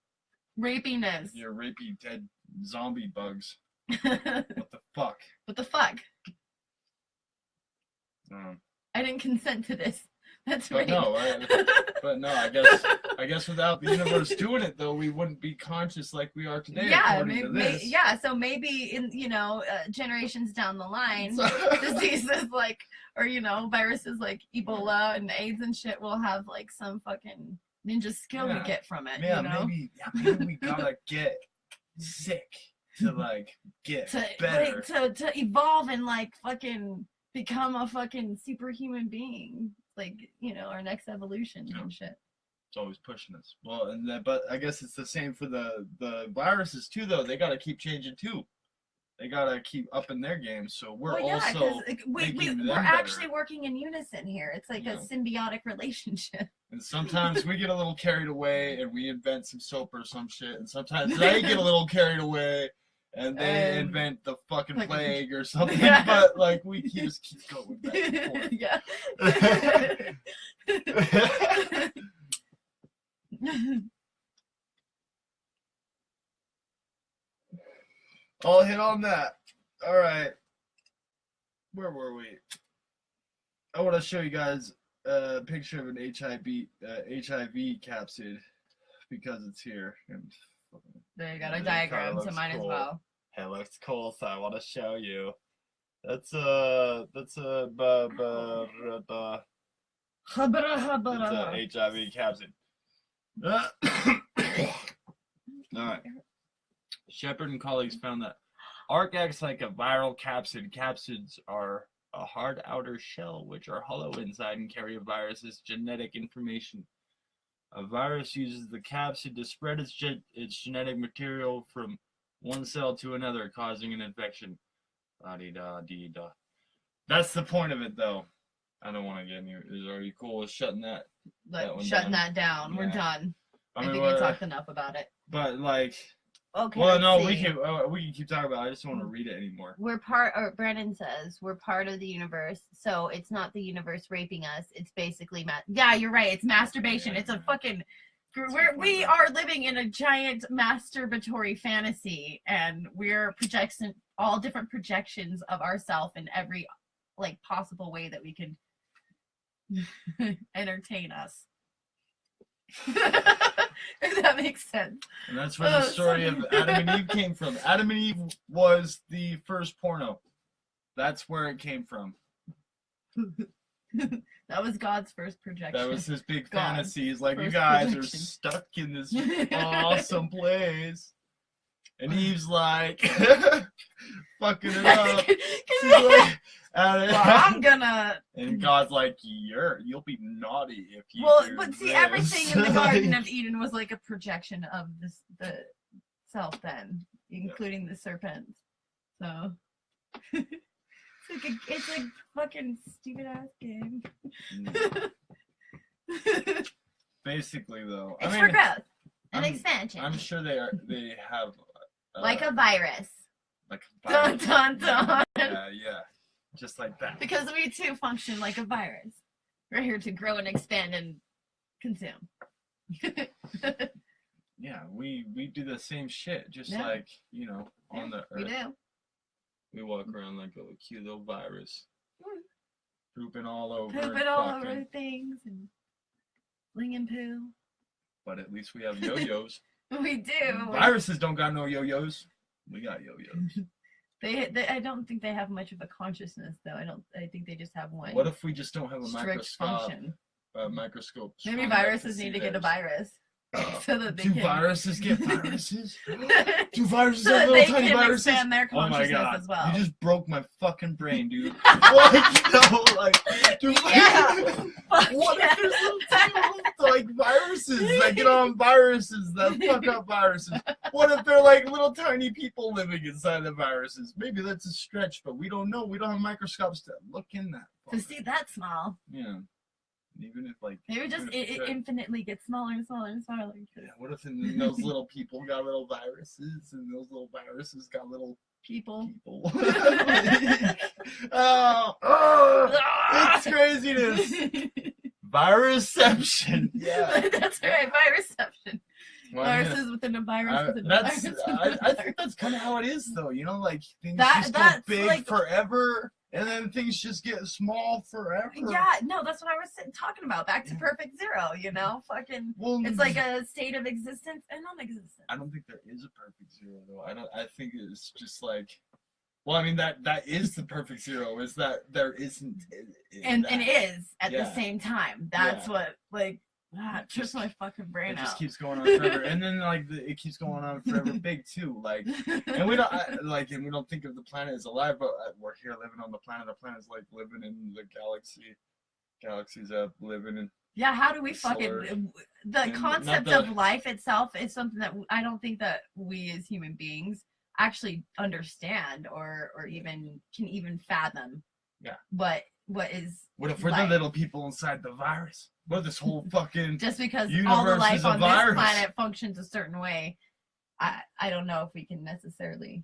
rapiness. Your rapey dead zombie bugs. What the fuck? What the fuck? I didn't consent to this. That's right. But no, I guess without the universe doing it though, we wouldn't be conscious like we are today. Yeah, so maybe in generations down the line, diseases like viruses like Ebola and AIDS and shit will have like some fucking ninja skill we get from it. Yeah, maybe we gotta get sick to like get better. To evolve and like fucking become a fucking superhuman being. Like, our next evolution and shit. It's always pushing us. Well, but I guess it's the same for the viruses too, though. They gotta keep changing too. They gotta keep upping their game. So we're also we're actually working in unison here. It's like a symbiotic relationship. And sometimes we get a little carried away and we invent some soap or some shit. And sometimes they get a little carried away and they invent the fucking plague or something, but like we just keep going back and forth. Yeah, I'll hit on that. All right. Where were we? I want to show you guys a picture of an HIV capsid because it's here. And there you got a diagram to mine cool. As well. It looks cool, so I want to show you. That's a HIV capsid. Alright. Shepard and colleagues found that ARC acts like a viral capsid. Capsids are a hard outer shell, which are hollow inside and carry a virus's genetic information. A virus uses the capsid to spread its genetic material from one cell to another, causing an infection. La-dee-da-dee-da. That's the point of it, though. I don't want to get any. Are you cool with shutting that? Like shutting that down. Yeah. We're done. I think we talked enough about it. But like. Okay. Well, no, we can keep talking about it. I just don't want to read it anymore. Brandon says we're part of the universe, so it's not the universe raping us. It's basically yeah, you're right. It's masturbation. Yeah. It's a fucking. We are living in a giant masturbatory fantasy, and we're projecting all different projections of ourselves in every like possible way that we can entertain us. If that makes sense. And that's where the story of Adam and Eve came from. Adam and Eve was the first porno. That's where it came from. That was God's first projection. That was his big fantasy. He's like, you guys projection. Are stuck in this awesome place. And Eve's like, fucking it up. She's like, well, I'm gonna. And God's like, you'll be naughty if you. Well, but see, everything in the Garden of Eden was like a projection of the self, then, including the serpent. So it's a fucking stupid ass game. Basically, though, it's for growth and expansion. I'm sure they have like a virus. Like a virus. Dun dun dun. Yeah. Just like that. Because we too function like a virus. We're here to grow and expand and consume. Yeah, we do the same shit, just like, on the earth. We do. We walk around like a cute little virus. Pooping all over. Pooping all over things and flinging poo. But at least we have yo-yos. We do. Viruses don't got no yo-yos. We got yo-yos. I don't think they have much of a consciousness, though. I think they just have one. What if we just don't have a microscope? Maybe viruses need to get a virus. So that they do viruses get viruses? Do viruses have little tiny viruses? Expand their consciousness oh my God. As well. You just broke my fucking brain, dude. What if there's little tiny viruses that get on viruses that fuck up viruses? What if they're like little tiny people living inside the viruses? Maybe that's a stretch, but we don't know. We don't have microscopes to look in that. To see that small. Yeah. Even if maybe just it infinitely gets smaller and smaller and smaller. Yeah, what if those little people got little viruses and those little viruses got little people. It's craziness. Virusception. Yeah. That's right, virusception. Well, viruses within a virus within a virus. I think that's kind of how it is, though. Things just get big forever. And then things just get small forever. Yeah, no, that's what I was talking about. Back to perfect zero, fucking. Well, it's like a state of existence and non-existence. I don't think there is a perfect zero, though. I think it's just like, well, I mean that is the perfect zero. Is that there isn't. And is at the same time. That's what trips my fucking brain out. It just keeps going on forever, and then it keeps going on forever, big too. And we don't think of the planet as alive, but we're here living on the planet. The planet's like living in the galaxy. Galaxies up living in. Yeah, how do we fucking the concept of life itself is something that I don't think that we as human beings actually understand or even can even fathom. Yeah. What if we're the little people inside the virus? What if this whole fucking just because all the life on this planet functions a certain way, I don't know if we can necessarily.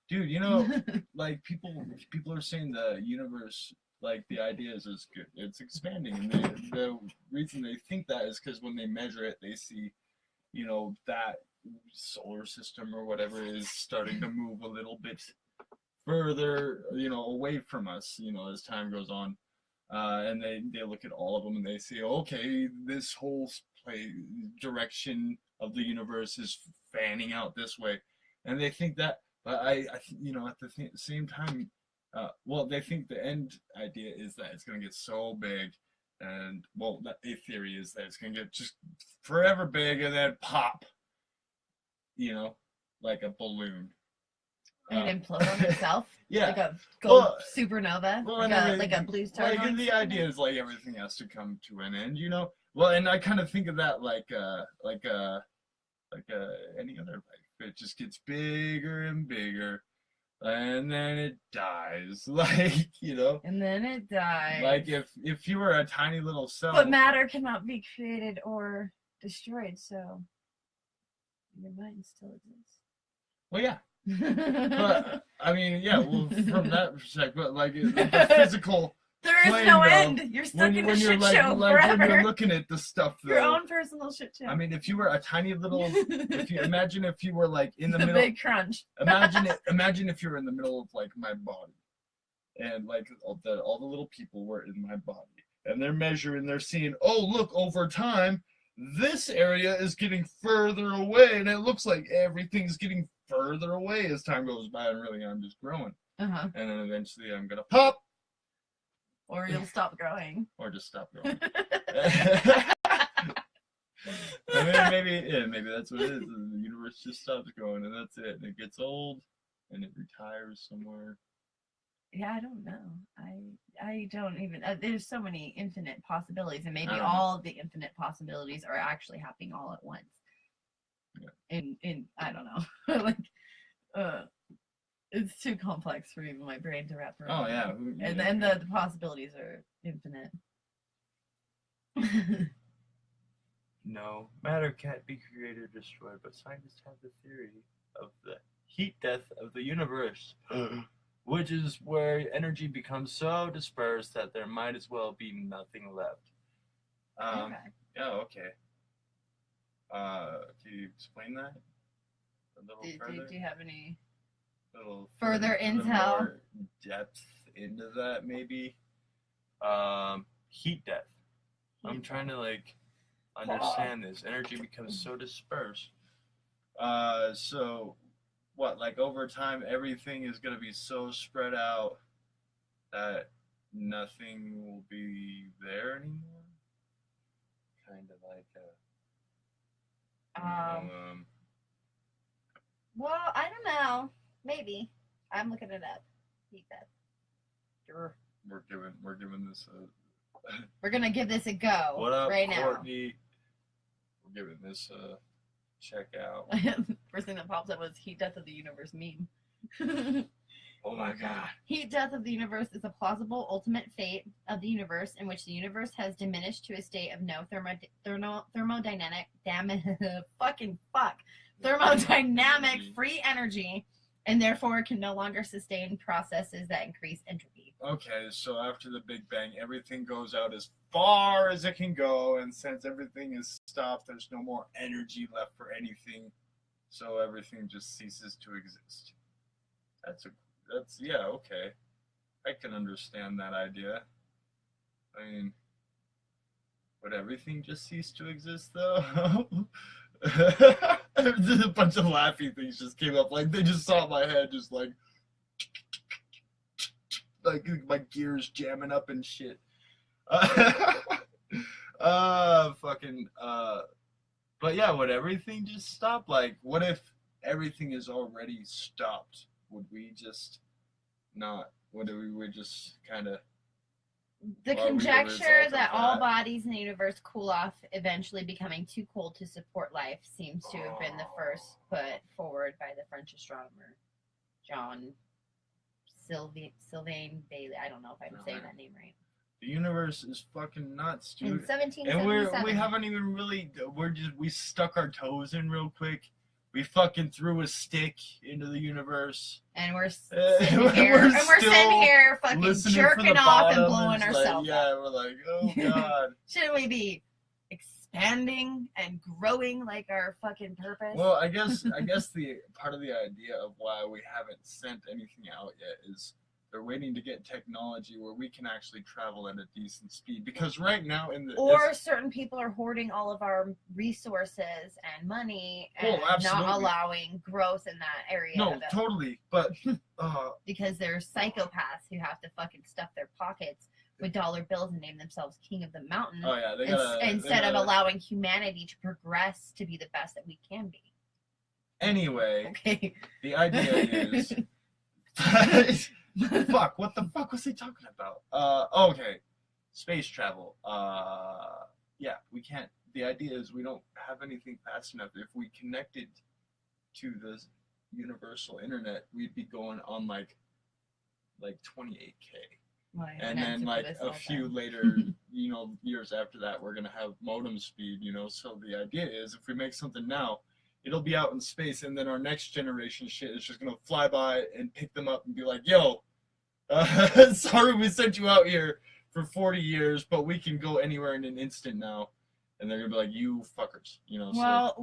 Dude, people are saying the universe like the idea is good. It's expanding, and the reason they think that is because when they measure it, they see, you know, that solar system or whatever is starting to move a little bit further, you know, away from us, you know, as time goes on. And they look at all of them and they say, okay, this whole direction of the universe is fanning out this way, and they think that. But I you know, at the same time, well, they think the end idea is that it's gonna get so big, and well, a theory is that it's gonna get just forever big and then pop, you know, like a balloon. And implode on itself? Yeah. Like a supernova? Well, like a blue star? Like, the idea is like everything has to come to an end, you know? Well, and I kind of think of that like any other life. It just gets bigger and bigger, and then it dies. Like, you know? And then it dies. Like if you were a tiny little cell. But matter cannot be created or destroyed, so your mind still exists. Well, yeah. But I mean, yeah. Well, from that perspective, but like the physical. There is no end. You're stuck in a shit show forever. When you're looking at the stuff, though, your own personal shit show. I mean, if you were a tiny little, imagine if you were like in the middle. Big crunch. Imagine if you're in the middle of like my body, and like all the little people were in my body, and they're measuring, they're seeing, oh look, over time, this area is getting further away, and it looks like everything's getting further away as time goes by, and really I'm just growing. And then eventually I'm gonna pop. Or you'll stop growing. Or just stop growing. maybe that's what it is. The universe just stops growing, and that's it. And it gets old, and it retires somewhere. Yeah, I don't know. I don't even. There's so many infinite possibilities, and maybe all of the infinite possibilities are actually happening all at once. Yeah. In I don't know. Like, it's too complex for even my brain to wrap around. Oh yeah. And then the possibilities are infinite. No, matter can't be created or destroyed, but scientists have the theory of the heat death of the universe, which is where energy becomes so dispersed that there might as well be nothing left. Okay. Yeah, okay. Can you explain that a little further? Do you have any little further intel? More depth into that, maybe? Heat death. I'm trying to like understand this. Energy becomes so dispersed. So what, like over time everything is gonna be so spread out that nothing will be there anymore? Kind of like well, I don't know. Maybe. I'm looking it up. Heat death. Sure. We're giving this a We're gonna give this a go. What up, right Courtney? We're giving this a check out. First thing that pops up was heat death of the universe meme. Oh my god. Heat death of the universe is a plausible ultimate fate of the universe in which the universe has diminished to a state of no thermodynamic free energy, and therefore can no longer sustain processes that increase entropy. Okay, so after the Big Bang, everything goes out as far as it can go, and since everything is stopped, there's no more energy left for anything, so everything just ceases to exist. That's yeah, okay. I can understand that idea. I mean, would everything just cease to exist, though? A bunch of laughy things just came up, like they just saw my head, just like my gears jamming up and shit. But yeah, would everything just stop? Like, what if everything is already stopped? Would we just not? Would we just kind of? The conjecture that all bodies in the universe cool off, eventually becoming too cold to support life, seems to have been the first put forward by the French astronomer John Sylvain Bailly. I don't know if I'm saying that name right. The universe is fucking nuts, dude. In 1777. And we haven't even really. We stuck our toes in real quick We fucking threw a stick into the universe. And we're sitting here fucking jerking off and blowing ourselves up. Yeah, we're like, oh God. Shouldn't we be expanding and growing like our fucking purpose? Well, I guess the part of the idea of why we haven't sent anything out yet is they're waiting to get technology where we can actually travel at a decent speed. Because right now certain people are hoarding all of our resources and money and not allowing growth in that area. No, totally. But because they're psychopaths who have to fucking stuff their pockets with dollar bills and name themselves king of the mountain. Oh yeah, instead of allowing humanity to progress to be the best that we can be. Anyway, okay. The idea is fuck, what the fuck was he talking about? Okay. Space travel. Yeah, we can't. The idea is we don't have anything fast enough. If we connected to the universal internet, we'd be going on like 28K. And then like a few later, years after that, we're gonna have modem speed, So the idea is if we make something now, it'll be out in space, and then our next generation shit is just gonna fly by and pick them up and be like, yo, sorry we sent you out here for 40 years, but we can go anywhere in an instant now. And they're gonna be like, you fuckers, Well,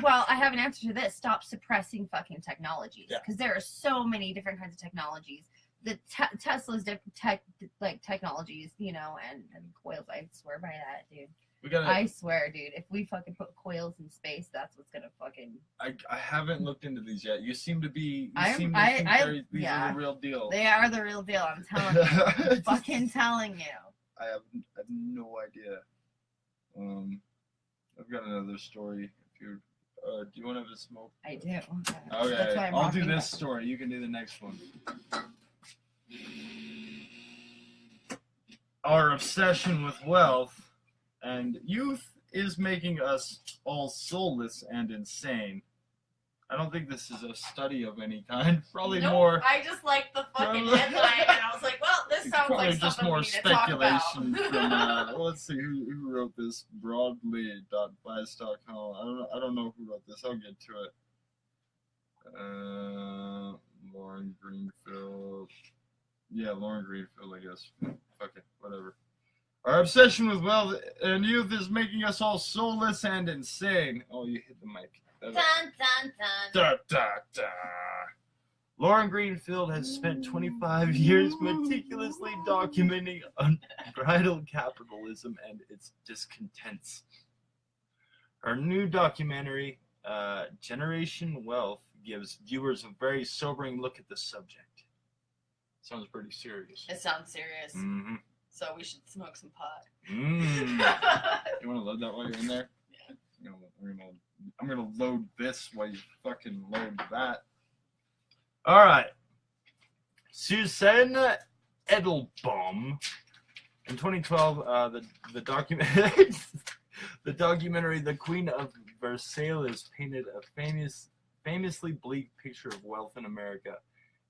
well, I have an answer to this. Stop suppressing fucking technologies, because there are so many different kinds of technologies. The Tesla's different technologies, and coils. I swear by that, dude. I swear, dude. If we fucking put coils in space, that's what's gonna fucking. I haven't looked into these yet. You seem to be. These are the real deal. They are the real deal. I'm telling you. I'm fucking telling you. I have no idea. I've got another story. If you do you want to have a smoke? I do. Okay, I'll do this story. You can do the next one. Our obsession with wealth and youth is making us all soulless and insane. I don't think this is a study of any kind. Probably more. I just liked the fucking headline, and I was like, "Well, this sounds like something we need to talk about." Probably just more speculation from. Let's see who wrote this. Broadly.bias.com. I don't know who wrote this. I'll get to it. Lauren Greenfield. Yeah, Lauren Greenfield, I guess. Fuck it, whatever. Our obsession with wealth and youth is making us all soulless and insane. Oh, you hit the mic. Dun, dun, dun. Da, da, da. Lauren Greenfield has spent 25 years meticulously documenting unbridled capitalism and its discontents. Her new documentary, Generation Wealth, gives viewers a very sobering look at the subject. Sounds pretty serious. It sounds serious. Mm-hmm. So we should smoke some pot. You want to load that while you're in there? Yeah. I'm gonna load this while you fucking load that. All right. Susanne Edelbaum. In 2012, the documentary "The Queen of Versailles" painted a famously bleak picture of wealth in America.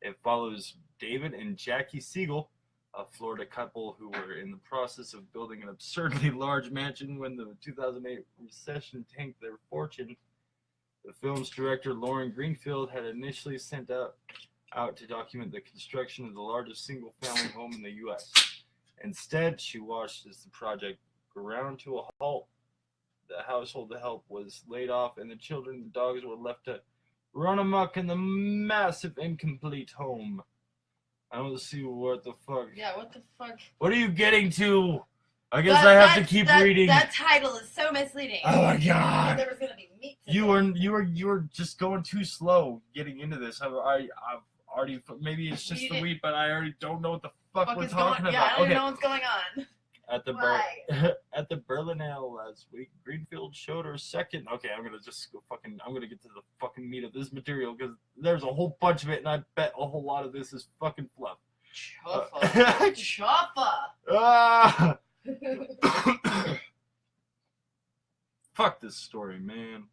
It follows David and Jackie Siegel, a Florida couple who were in the process of building an absurdly large mansion when the 2008 recession tanked their fortune. The film's director, Lauren Greenfield, had initially sent out to document the construction of the largest single-family home in the U.S. Instead, she watched as the project ground to a halt. The household help was laid off, and the children and the dogs were left to run amok in the massive, incomplete home. I don't see what the fuck. Yeah, what the fuck? What are you getting to? I guess I have to keep reading. That title is so misleading. Oh my god! There was gonna be meat. You were just going too slow getting into this. I've already. Maybe it's just the weed, but I already don't know what the fuck we're talking about. Yeah, I don't know what's going on. At the Berlinale last week, Greenfield showed her second. Okay, I'm gonna get to the fucking meat of this material because there's a whole bunch of it, and I bet a whole lot of this is fucking fluff. Chuffa. Fuck this story, man.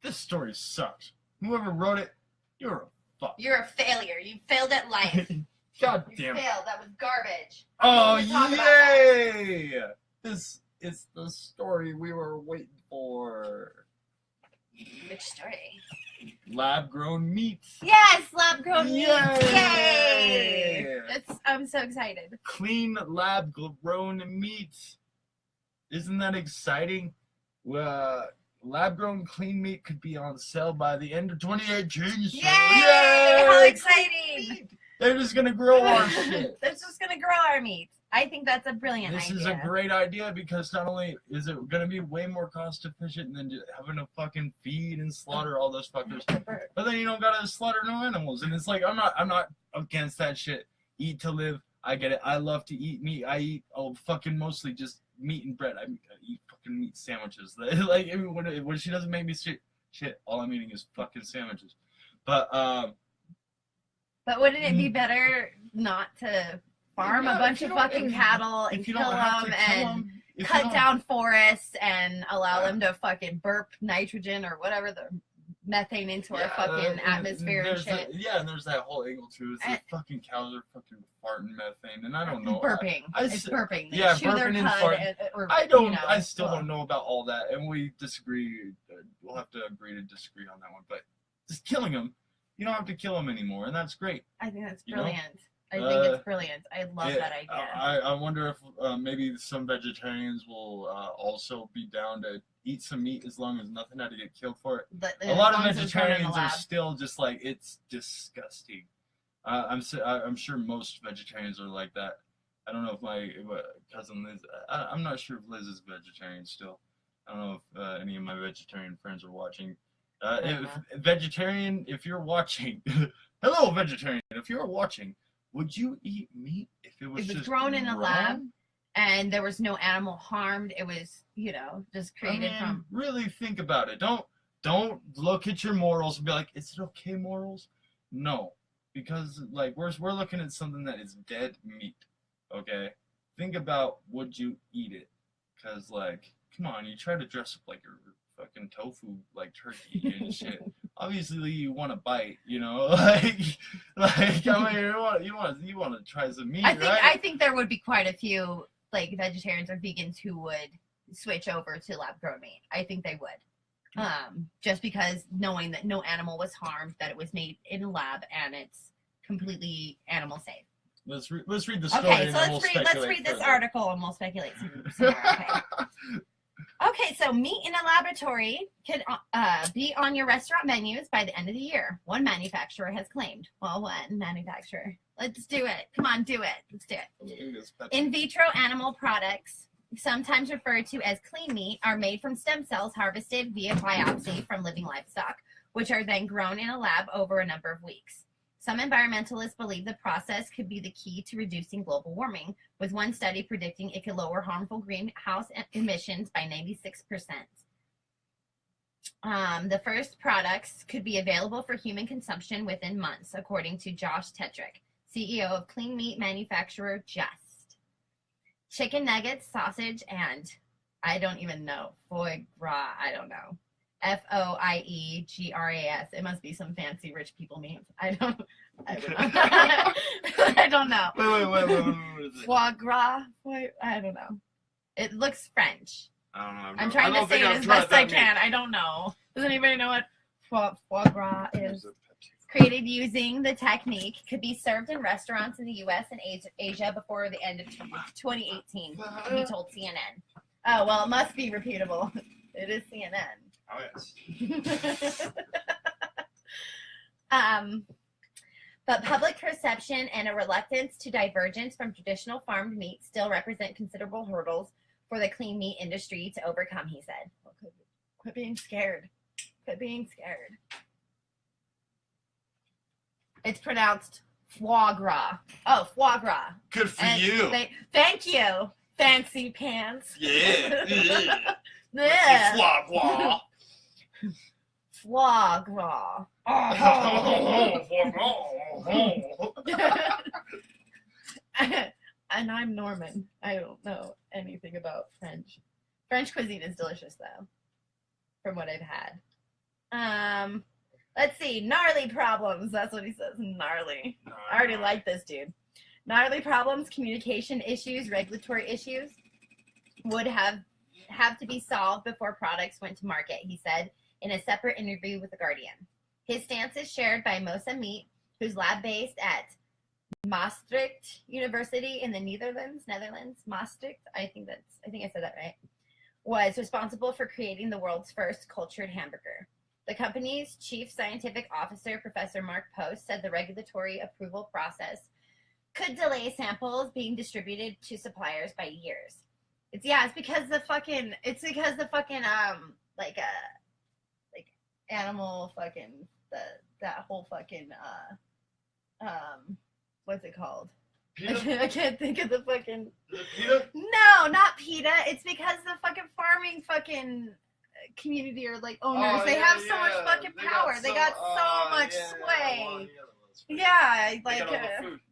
This story sucks. Whoever wrote it, you're a fuck. You're a failure. You failed at life. God damn it. You failed. That was garbage. Oh, yay! This is the story we were waiting for. Which story? Lab-grown meats. Yes, lab-grown meats. Yay! Yay! I'm so excited. Clean lab-grown meats. Isn't that exciting? Lab-grown clean meat could be on sale by the end of 2018. Yay! How exciting! They're just gonna grow our shit. They're just gonna grow our meat. I think that's a brilliant idea. This is a great idea because not only is it gonna be way more cost efficient than just having to fucking feed and slaughter all those fuckers, but then you don't gotta slaughter no animals. And it's like I'm not against that shit. Eat to live. I get it. I love to eat meat. I eat fucking mostly just meat and bread. I eat fucking meat sandwiches. Like when she doesn't make me shit, all I'm eating is fucking sandwiches. But wouldn't it be better not to farm a bunch of fucking cattle and kill them and cut down forests and allow them to fucking burp nitrogen or whatever the methane into our fucking atmosphere and shit? And there's that whole angle too. It's like fucking cows are fucking farting methane, and I don't know. Burping. It's burping. They chew burping their and cud farting. I still don't know about all that, and we disagree. We'll have to agree to disagree on that one. But just killing them, you don't have to kill them anymore, and that's great. I think that's brilliant. I think it's brilliant. I love that idea. I wonder if maybe some vegetarians will also be down to eat some meat as long as nothing had to get killed for it. A lot of vegetarians are still just like, it's disgusting. I'm sure most vegetarians are like that. I don't know if my cousin Liz, I'm not sure if Liz is vegetarian still. I don't know if any of my vegetarian friends are watching. If you're watching, hello vegetarian, if you're watching, would you eat meat if it was just grown in a lab and there was no animal harmed? It was, just created from. Really think about it. Don't look at your morals and be like, is it okay, morals? No, because like we're looking at something that is dead meat. Okay, think about, would you eat it? Because like, come on, you try to dress up like your fucking tofu like turkey and shit. Obviously you want to bite, like I mean you want to try some meat. I think there would be quite a few like vegetarians or vegans who would switch over to lab grown meat. I think they would. Just because knowing that no animal was harmed, that it was made in a lab and it's completely animal safe. Let's read the story. Okay, so let's read this article and we'll speculate some more. Okay. Okay, so meat in a laboratory can be on your restaurant menus by the end of the year. One manufacturer has claimed. Well, one manufacturer. Let's do it. Come on, do it. Let's do it. In vitro animal products, sometimes referred to as clean meat, are made from stem cells harvested via biopsy from living livestock, which are then grown in a lab over a number of weeks. Some environmentalists believe the process could be the key to reducing global warming, with one study predicting it could lower harmful greenhouse emissions by 96%. The first products could be available for human consumption within months, according to Josh Tetrick, CEO of clean meat manufacturer Just. Chicken nuggets, sausage, and I don't even know, foie gras, I don't know. FOIEGRAS. It must be some fancy rich people meat. I don't know. I don't know. Wait. Foie gras? I don't know. It looks French. I don't know. I'm trying to say it as best I can. I don't know. Does anybody know what foie gras is? Created using the technique, could be served in restaurants in the U.S. and Asia before the end of 2018, he told CNN. Oh, well, it must be reputable. It is CNN. Oh, yes. But public perception and a reluctance to divergence from traditional farmed meat still represent considerable hurdles for the clean meat industry to overcome, he said. Well, quit being scared. Quit being scared. It's pronounced foie gras. Oh, foie gras. Good for you. Thank you, fancy pants. Yeah. Yeah. Foie gras. Foie gras. And I'm Norman. I don't know anything about French. French cuisine is delicious, though, from what I've had. Let's see. Gnarly problems. That's what he says. Gnarly. I already like this dude. Gnarly problems, communication issues, regulatory issues would have to be solved before products went to market, he said. in a separate interview with The Guardian. His stance is shared by Mosa Meat, whose lab based at Maastricht University in the Netherlands, Maastricht, I think I said that right, was responsible for creating the world's first cultured hamburger. The company's chief scientific officer, Professor Mark Post, said the regulatory approval process could delay samples being distributed to suppliers by years. It's because the fucking animal fucking that whole fucking what's it called? PETA? I can't think of the fucking. Is it PETA? No, not PETA. It's because the fucking farming fucking community or like owners, they have so much fucking power. They got so much sway. Yeah, like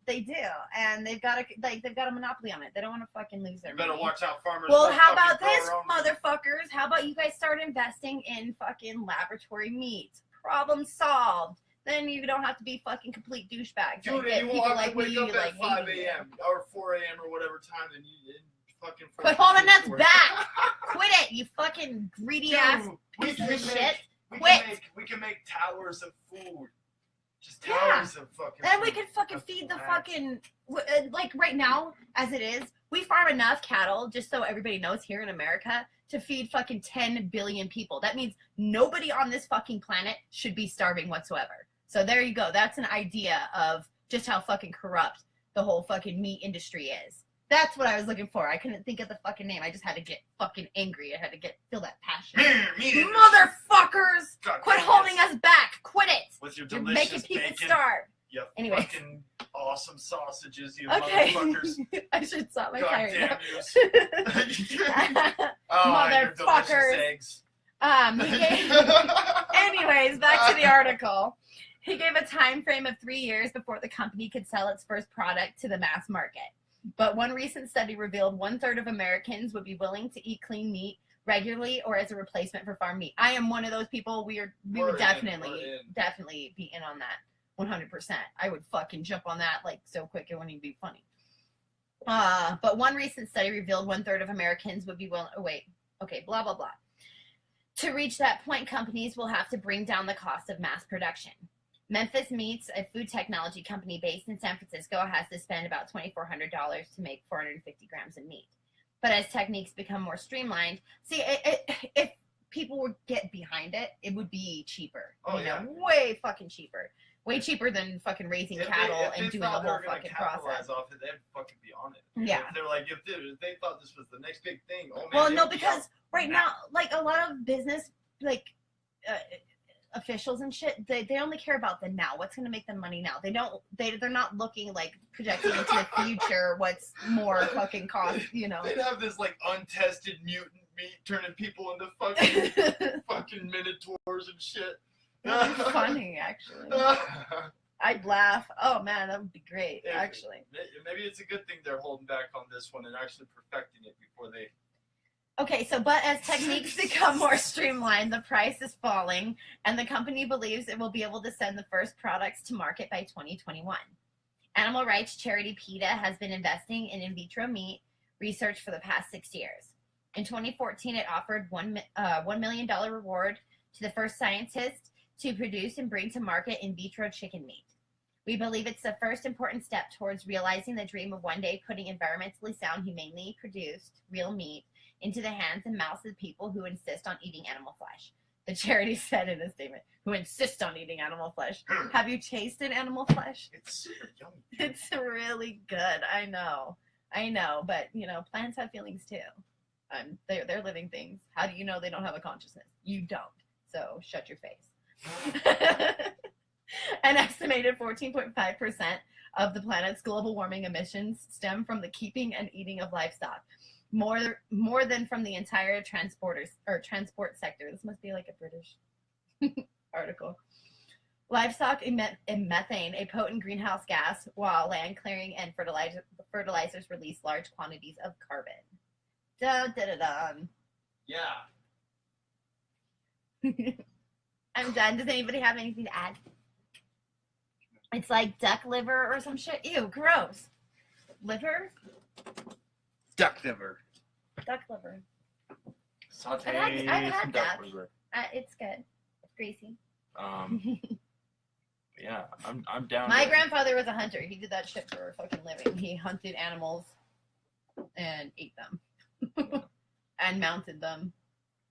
they do, and they've got a monopoly on it. They don't want to fucking lose their money. Better watch out, farmers. Well, how about this, motherfuckers? How about you guys start investing in fucking laboratory meat? Problem solved. Then you don't have to be fucking complete douchebags. Dude, like, you won't have to wake up at 5 a.m. or 4 a.m. or whatever time, and you fucking. Quit holding us back. Quit it, you fucking greedy ass piece of shit. Quit. We can make towers of food. Just towers of fucking. And we could fucking feed the fucking like right now, as it is, we farm enough cattle, just so everybody knows, here in America, to feed fucking 10 billion people. That means nobody on this fucking planet should be starving whatsoever. So there you go. That's an idea of just how fucking corrupt the whole fucking meat industry is. That's what I was looking for. I couldn't think of the fucking name. I just had to get fucking angry. I had to feel that passion. Motherfuckers! Quit holding us back. Quit it. With your You're delicious making people bacon. starve. You Anyway. fucking awesome sausages, you Okay. motherfuckers. I should stop my God tire. damn you. Motherfuckers. Your delicious eggs. Anyways, back to the article. He gave a time frame of 3 years before the company could sell its first product to the mass market. But one recent study revealed 1/3 of Americans would be willing to eat clean meat regularly or as a replacement for farm meat. I am one of those people. We would definitely be in on that 100%. I would fucking jump on that like so quick it wouldn't even be funny. But one recent study revealed 1/3 of Americans would be willing. Oh wait, okay, blah blah blah. To reach that point, companies will have to bring down the cost of mass production. Memphis Meats, a food technology company based in San Francisco, has to spend about $2,400 to make 450 grams of meat. But as techniques become more streamlined, if people would get behind it, it would be cheaper. Way fucking cheaper. Way cheaper than fucking raising cattle and doing the whole fucking process. Off it, they'd fucking be on it. Yeah. They're like, if they thought this was the next big thing. Oh, man, well, no, because right now, like a lot of business, like officials and shit, they only care about the now. What's going to make them money now? They're not looking like projecting into the future. What's more fucking cost? You know. They'd have this like untested mutant meat turning people into fucking minotaurs and shit. That'd be funny, actually. I'd laugh. Oh man, that would be great. Actually, maybe it's a good thing they're holding back on this one and actually perfecting it before they. Okay, but as techniques become more streamlined, the price is falling, and the company believes it will be able to send the first products to market by 2021. Animal rights charity PETA has been investing in vitro meat research for the past 6 years. In 2014, it offered $1 million reward to the first scientist to produce and bring to market in vitro chicken meat. We believe it's the first important step towards realizing the dream of one day putting environmentally sound, humanely produced real meat into the hands and mouths of people who insist on eating animal flesh. The charity said in a statement, who insist on eating animal flesh. Have you tasted animal flesh? It's super yummy. It's really good. I know, but plants have feelings too. They're living things. How do you know they don't have a consciousness? You don't. So shut your face. An estimated 14.5% of the planet's global warming emissions stem from the keeping and eating of livestock, more than from the entire transport sector. This must be like a British article. Livestock emit methane, a potent greenhouse gas, while land clearing and fertilizers release large quantities of carbon. Dun, dun, dun, dun. Yeah. I'm done. Does anybody have anything to add? It's like duck liver or some shit. Ew, gross. Liver? Duck liver. Duck liver. Saute I've had some duck duck. liver. It's good. Gracie. Yeah, I'm down. My grandfather was a hunter. He did that shit for a fucking living. He hunted animals and ate them and mounted them.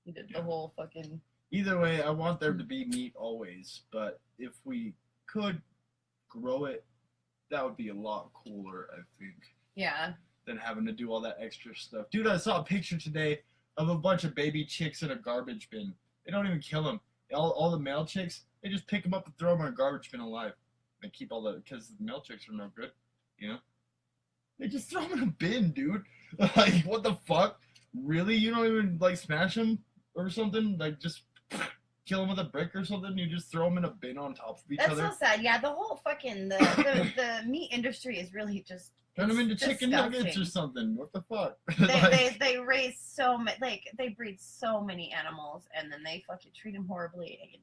He did the whole fucking. Either way, I want there to be meat always, but if we could grow it, that would be a lot cooler, I think. Yeah. Than having to do all that extra stuff. Dude, I saw a picture today of a bunch of baby chicks in a garbage bin. They don't even kill them. All the male chicks, they just pick them up and throw them in a garbage bin alive. They keep all the, because the male chicks are no good, you know? They just throw them in a bin, dude. Like, what the fuck? Really? You don't even, like, smash them or something? Like, just kill them with a brick or something? You just throw them in a bin on top of each other? That's so sad. Yeah, the whole fucking, the meat industry is really just... Turn them into chicken nuggets or something. What the fuck? They raise so many, like, they breed so many animals, and then they fucking treat them horribly and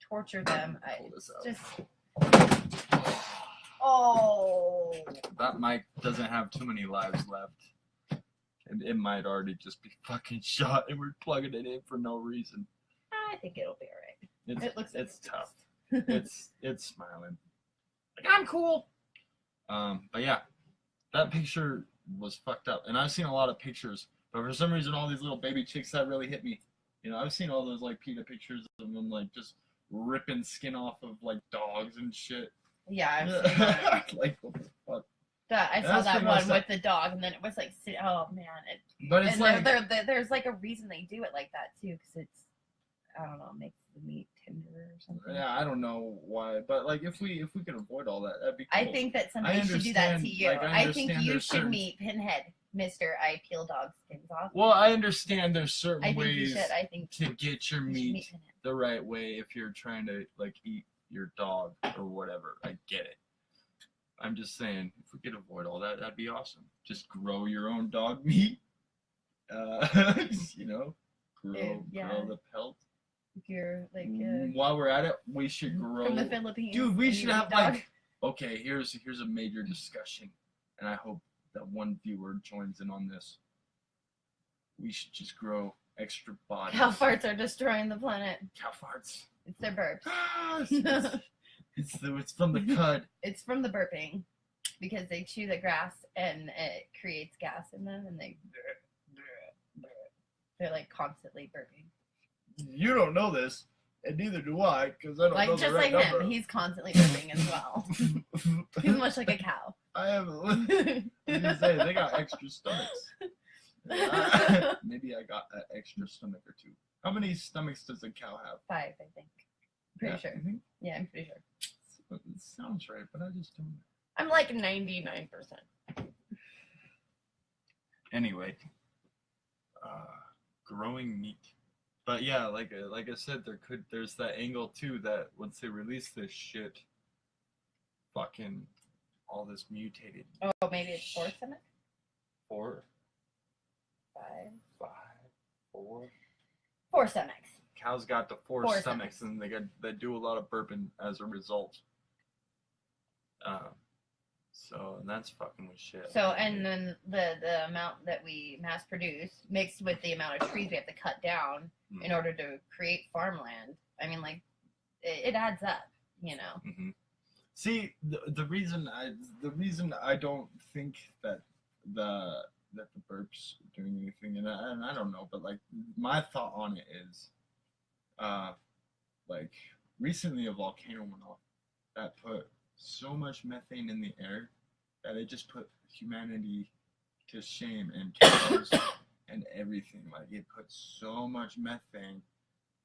torture them. It's just... Oh. That mic doesn't have too many lives left. It might already just be fucking shot, and we're plugging it in for no reason. I think it'll be alright. It's tough. it's smiling. Like, I'm cool. But yeah. That picture was fucked up. And I've seen a lot of pictures, but for some reason all these little baby chicks, that really hit me. You know, I've seen all those like PETA pictures of them like just ripping skin off of like dogs and shit. Yeah, I've seen that. Like, what the fuck? I saw that one with the dog, and then it was like, oh man. But it's like... There's like a reason they do it like that too, because it's, I don't know, makes the meat tender or something. Yeah, I don't know why, but like if we could avoid all that, that'd be cool. I think that somebody should do that to you. Like, I think you should meet Pinhead, Mr. I peel dog skins off. Well, I understand there's certain ways to get your meat the right way if you're trying to like eat your dog or whatever. I get it. I'm just saying, if we could avoid all that, that'd be awesome. Just grow your own dog meat. You know, grow the pelt. If you're like while we're at it, we should grow from the Philippines. Dude, we should have like okay, here's a major discussion, and I hope that one viewer joins in on this. We should just grow extra bodies. Cow farts are destroying the planet. Cow farts. It's their burps. Ah, it's from the cud. It's from the burping, because they chew the grass and it creates gas in them, and they're like constantly burping. You don't know this, and neither do I, because I don't know the right number. Just like him, he's constantly burping as well. He's much like a cow. I have. I was gonna say they got extra stomachs. Maybe I got an extra stomach or two. How many stomachs does a cow have? 5, I think. Pretty sure. Mm-hmm. Yeah, I'm pretty sure. It sounds right, but I just don't know. I'm like 99%. Anyway, growing meat. But yeah, like I said, there's that angle too that once they release this shit, fucking all this mutated. Oh, maybe it's 4 stomachs? 4? 5? 5? 4? 4 stomachs. Cows got the 4 stomachs, and they do a lot of burping as a result. So that's fucking with shit. So, and then the amount that we mass produce mixed with the amount of trees we have to cut down in order to create farmland. I mean, like, it adds up, you know. Mm-hmm. See, the reason I don't think that the burps are doing anything, and I don't know, but like my thought on it is, like recently a volcano went off that put so much methane in the air that it just put humanity to shame, and cows and everything. Like, it put so much methane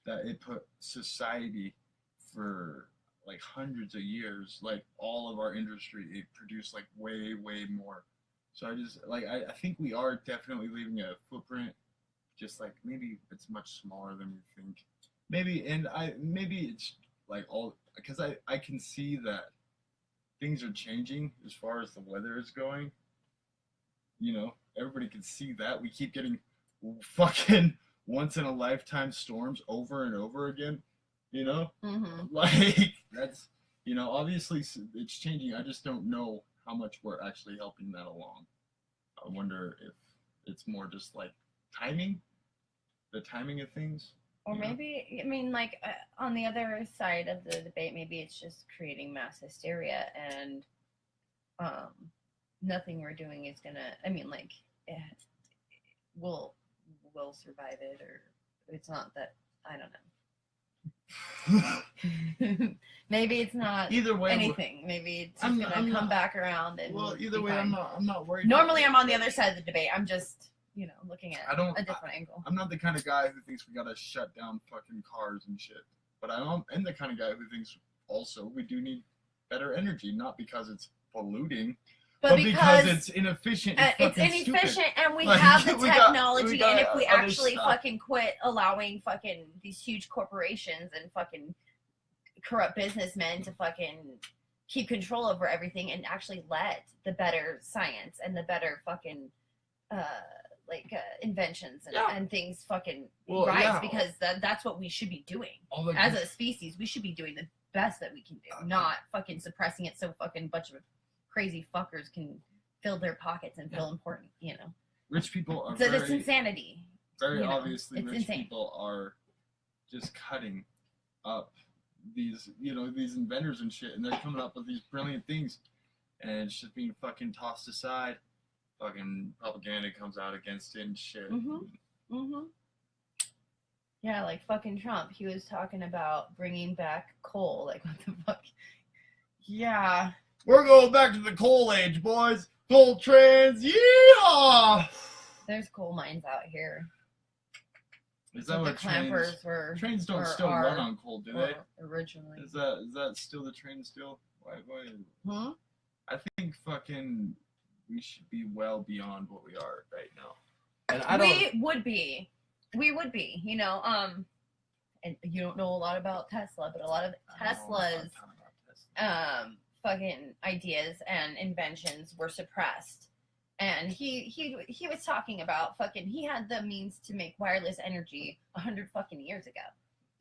that it put society for like hundreds of years, like all of our industry, it produced like way more. So I think we are definitely leaving a footprint, just like maybe it's much smaller than we think. Maybe it's like all, because I can see that things are changing as far as the weather is going. You know, everybody can see that. We keep getting fucking once in a lifetime storms over and over again. You know, like that's, you know, obviously it's changing. I just don't know how much we're actually helping that along. I wonder if it's more just like timing, the timing of things. Or maybe, I mean, like, on the other side of the debate, maybe it's just creating mass hysteria and nothing we're doing is gonna, I mean, like, we'll survive it, or it's not that, I don't know. Maybe it's not either way, anything. Maybe it's just gonna come back around and either way, I'm not worried. Normally, I'm on the other side of the debate. I'm just, looking at a different angle. I'm not the kind of guy who thinks we gotta shut down fucking cars and shit. But I'm the kind of guy who thinks also we do need better energy, not because it's polluting, but because it's inefficient. It's inefficient, stupid. And we have the technology, and if we actually fucking quit allowing fucking these huge corporations and fucking corrupt businessmen to fucking keep control over everything and actually let the better science and the better fucking inventions and things fucking rise, because that's what we should be doing as a species. We should be doing the best that we can do, not fucking suppressing it so fucking bunch of crazy fuckers can fill their pockets and feel important, Rich people are it's insanity. Very obviously, rich people are just cutting up these inventors and shit, and they're coming up with these brilliant things, and it's just being fucking tossed aside. Fucking propaganda comes out against it and shit. Yeah, like fucking Trump. He was talking about bringing back coal. Like, what the fuck? Yeah. We're going back to the coal age, boys. Coal trains, yeah! There's coal mines out here. Is that what clampers were? Trains don't still run on coal, do they? Originally. Is that still the train still? Why? I think fucking we should be well beyond what we are right now. And we would be, and you don't know a lot about Tesla, but a lot of Tesla's fucking ideas and inventions were suppressed. And he was talking about fucking, he had the means to make wireless energy 100 fucking years ago.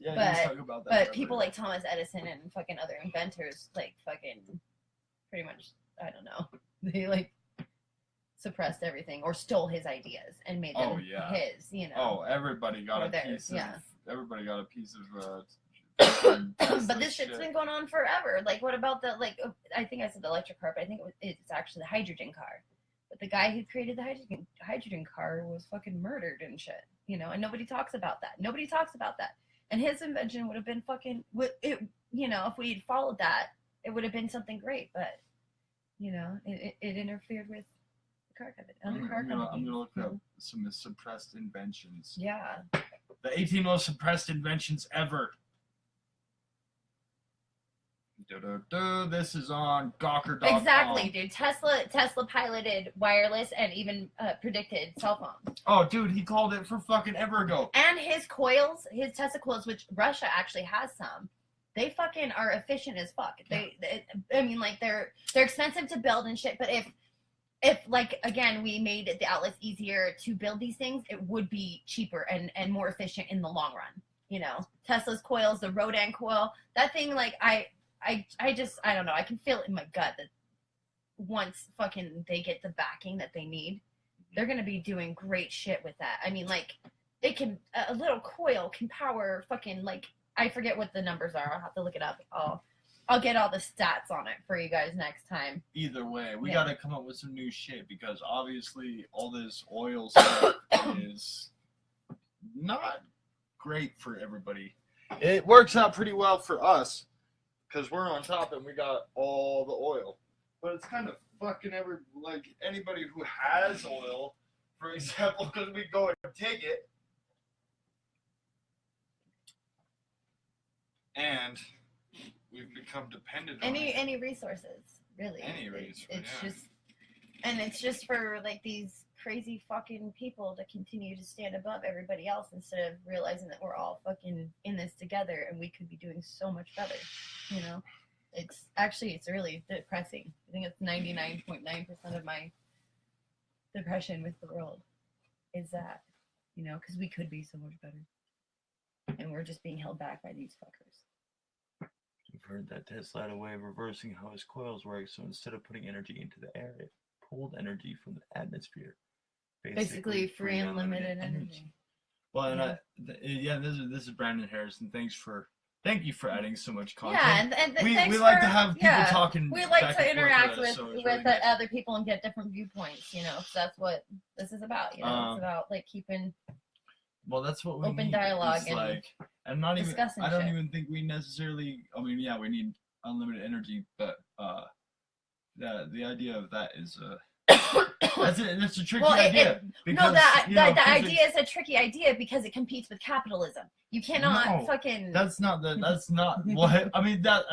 Yeah, but, he was talking about that. But people like Thomas Edison and fucking other inventors, like fucking, pretty much, I don't know, they like suppressed everything or stole his ideas and made them his, everybody got a piece of everybody got a piece of but this shit's been going on forever. Like, what about the, like, I think I said the electric car, but I think it's actually the hydrogen car. But the guy who created the hydrogen car was fucking murdered and shit, and nobody talks about that. And his invention would have been fucking, if we had followed that, it would have been something great, but, it interfered with the car company. I'm going to look up some suppressed inventions. Yeah. The 18 most suppressed inventions ever. This is on Gawker.com. Exactly, dude. Tesla piloted wireless and even predicted cell phones. Oh, dude, he called it for fucking ever ago. And his coils, his Tesla coils, which Russia actually has some, they fucking are efficient as fuck. I mean, like, they're expensive to build and shit, but if like, again, we made the outlets easier to build these things, it would be cheaper and more efficient in the long run. Tesla's coils, the Rodan coil, that thing, like, I don't know. I can feel it in my gut that once fucking they get the backing that they need, they're going to be doing great shit with that. I mean, like, they can, a little coil can power fucking, like, I forget what the numbers are. I'll have to look it up. I'll get all the stats on it for you guys next time. Either way, we got to come up with some new shit, because obviously all this oil stuff is not great for everybody. It works out pretty well for us, because we're on top and we got all the oil. But it's kind of fucking anybody who has oil, for example, because we go and take it. And we've become dependent on any resources, really. Any resource, it's just for, like, these crazy fucking people to continue to stand above everybody else instead of realizing that we're all fucking in this together and we could be doing so much better, It's really depressing. I think it's 99.9% of my depression with the world is that, because we could be so much better. And we're just being held back by these fuckers. You've heard that Tesla had a way of reversing how his coils work, so instead of putting energy into the air, it pulled energy from the atmosphere. Basically free and unlimited energy. Well, and this is Brandon Harrison. Thank you for adding so much content. Yeah, and we like to have people talking. We like back to and forth interact us, with really nice. other people and get different viewpoints. You know, so that's what this is about. You know, it's about like keeping. Well, that's what we open need. dialogue it's and like, and not even. I don't shit. even think we necessarily. I mean, yeah, we need unlimited energy, but the idea of that is that's a tricky idea. Because, the idea is a tricky idea because it competes with capitalism. You cannot fucking. That's not what I mean. That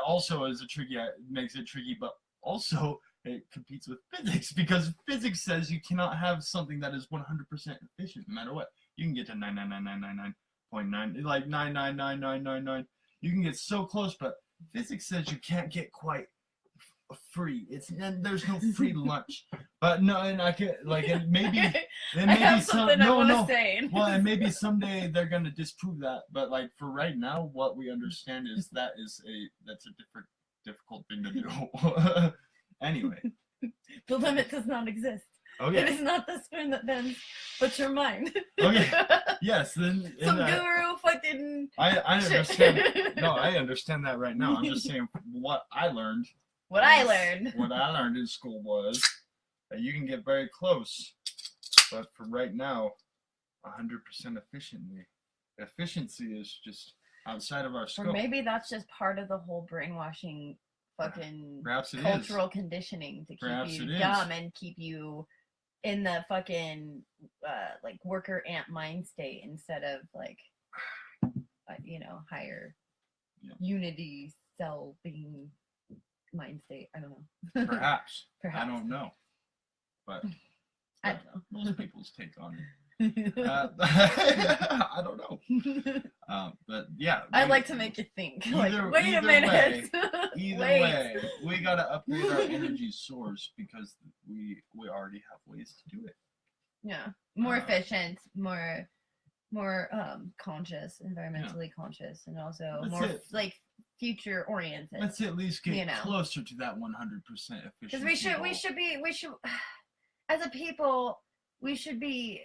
also is a tricky. Makes it tricky, but also it competes with physics because physics says you cannot have something that is 100% efficient no matter what. You can get to 99999.9, like 9999999. You can get so close, but physics says you can't get quite free. And there's no free lunch. But no, and I can and maybe I have something I want to say. Well, and maybe someday they're gonna disprove that. But like for right now, what we understand is that's a difficult thing to do. Anyway, the limit does not exist. Okay. It is not the spoon that bends, but your mind. Okay. Yes. Then some guru fucking. I understand. No, I understand that right now. I'm just saying what I learned. What I learned in school was that you can get very close, but for right now, 100% efficiently. Efficiency is just outside of our scope. Or maybe that's just part of the whole brainwashing fucking cultural conditioning to keep you dumb and keep you in the fucking like worker ant mind state instead of like higher unity cell being mind state. I don't know. Perhaps. I don't know. But I don't know. Most people's take on it. I don't know. But yeah. I like to make you think. Wait a minute. Either way, we gotta upgrade our energy source because we already have ways to do it. Yeah. More efficient, more conscious, environmentally conscious, and also like future oriented. Let's at least get closer to that 100% efficiency. Because we should as a people, we should be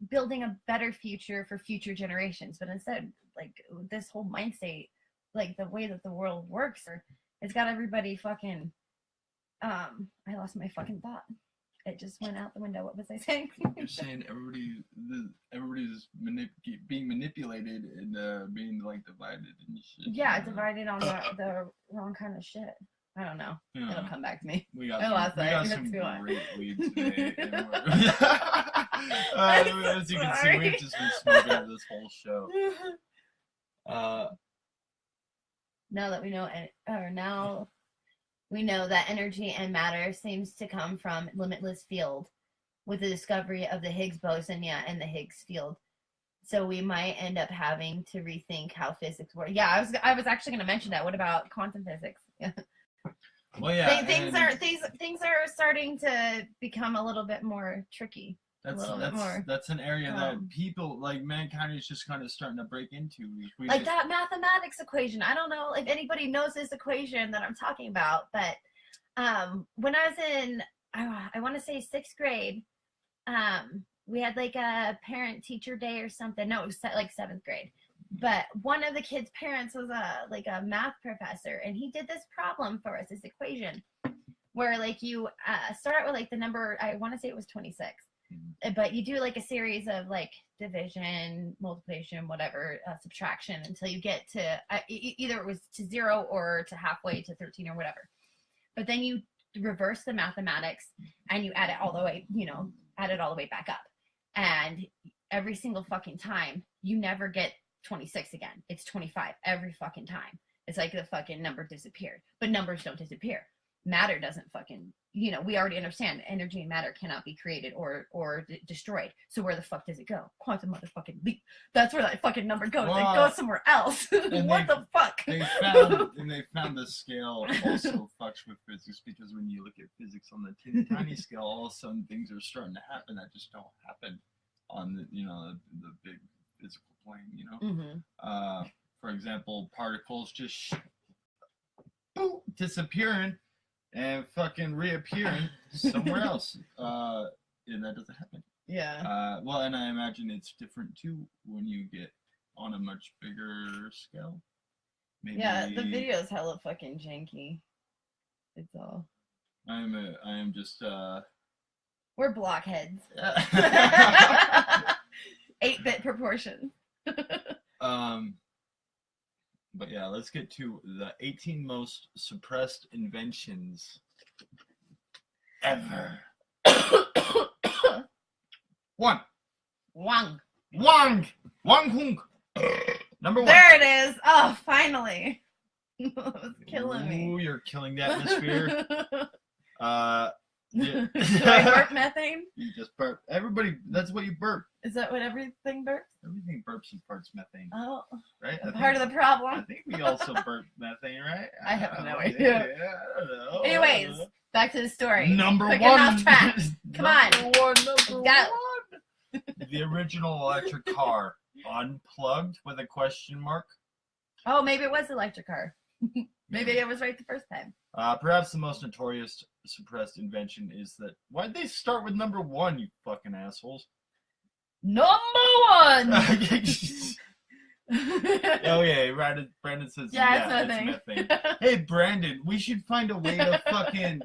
building a better future for future generations. But instead, like this whole mind state, like the way that the world works, it's got everybody fucking. I lost my fucking thought. It just went out the window. What was I saying? You're saying everybody's being manipulated and being like divided and shit. Yeah, divided on the wrong kind of shit. I don't know. Yeah. It'll come back to me. We got some great weeds today. As you can see, we've just been smoking this whole show. Now we know that energy and matter seems to come from limitless field with the discovery of the Higgs boson, and the Higgs field. So we might end up having to rethink how physics works. Yeah, I was actually going to mention that. What about quantum physics? Well, yeah. Things are starting to become a little bit more tricky. That's an area that people like mankind is just kind of starting to break into. That mathematics equation. I don't know if anybody knows this equation that I'm talking about, but when I was in, I want to say 6th grade, we had like a parent teacher day or something. No, it was like 7th grade. But one of the kids' parents was a math professor, and he did this problem for us, this equation, where like you start with like the number. I want to say it was 26. But you do like a series of like division, multiplication, whatever, subtraction until you get to either it was to 0 or to halfway to 13 or whatever. But then you reverse the mathematics and you add it all the way, back up. And every single fucking time, you never get 26 again. It's 25 every fucking time. It's like the fucking number disappeared. But numbers don't disappear. Matter doesn't fucking, we already understand energy and matter cannot be created or destroyed. So where the fuck does it go? Quantum motherfucking leap. That's where that fucking number goes. It goes somewhere else. What the fuck? They found the scale also fucks with physics because when you look at physics on the teeny tiny scale, all of a sudden things are starting to happen that just don't happen on the the big physical plane. For example, particles just disappearing and fucking reappearing somewhere else. And that doesn't happen Yeah. Well, and I imagine it's different too when you get on a much bigger scale. Maybe... Yeah, the video's hella fucking janky. It's all. I am just. We're blockheads. 8-bit proportion. But yeah, let's get to the 18 most suppressed inventions ever. Wang Hung. Number 1. There it is. Oh, finally. It was killing me. Ooh, you're killing the atmosphere. Do I burp methane? You just burp. Everybody, that's what you burp. Is that what everything burps? Everything burps and farts methane. Oh, right. Part of the problem. I think we also burp methane, right? I have no idea. Yeah, I don't know. Anyways, back to the story. Number Quick 1. Off track. Come on. Number 1. The original electric car, unplugged with a question mark. Oh, maybe it was the electric car. Maybe I was right the first time. Perhaps the most notorious suppressed invention is that. Why'd they start with number 1, you fucking assholes? Number 1! Oh yeah, Brandon says yeah, it's methane. Hey Brandon, we should find a way to fucking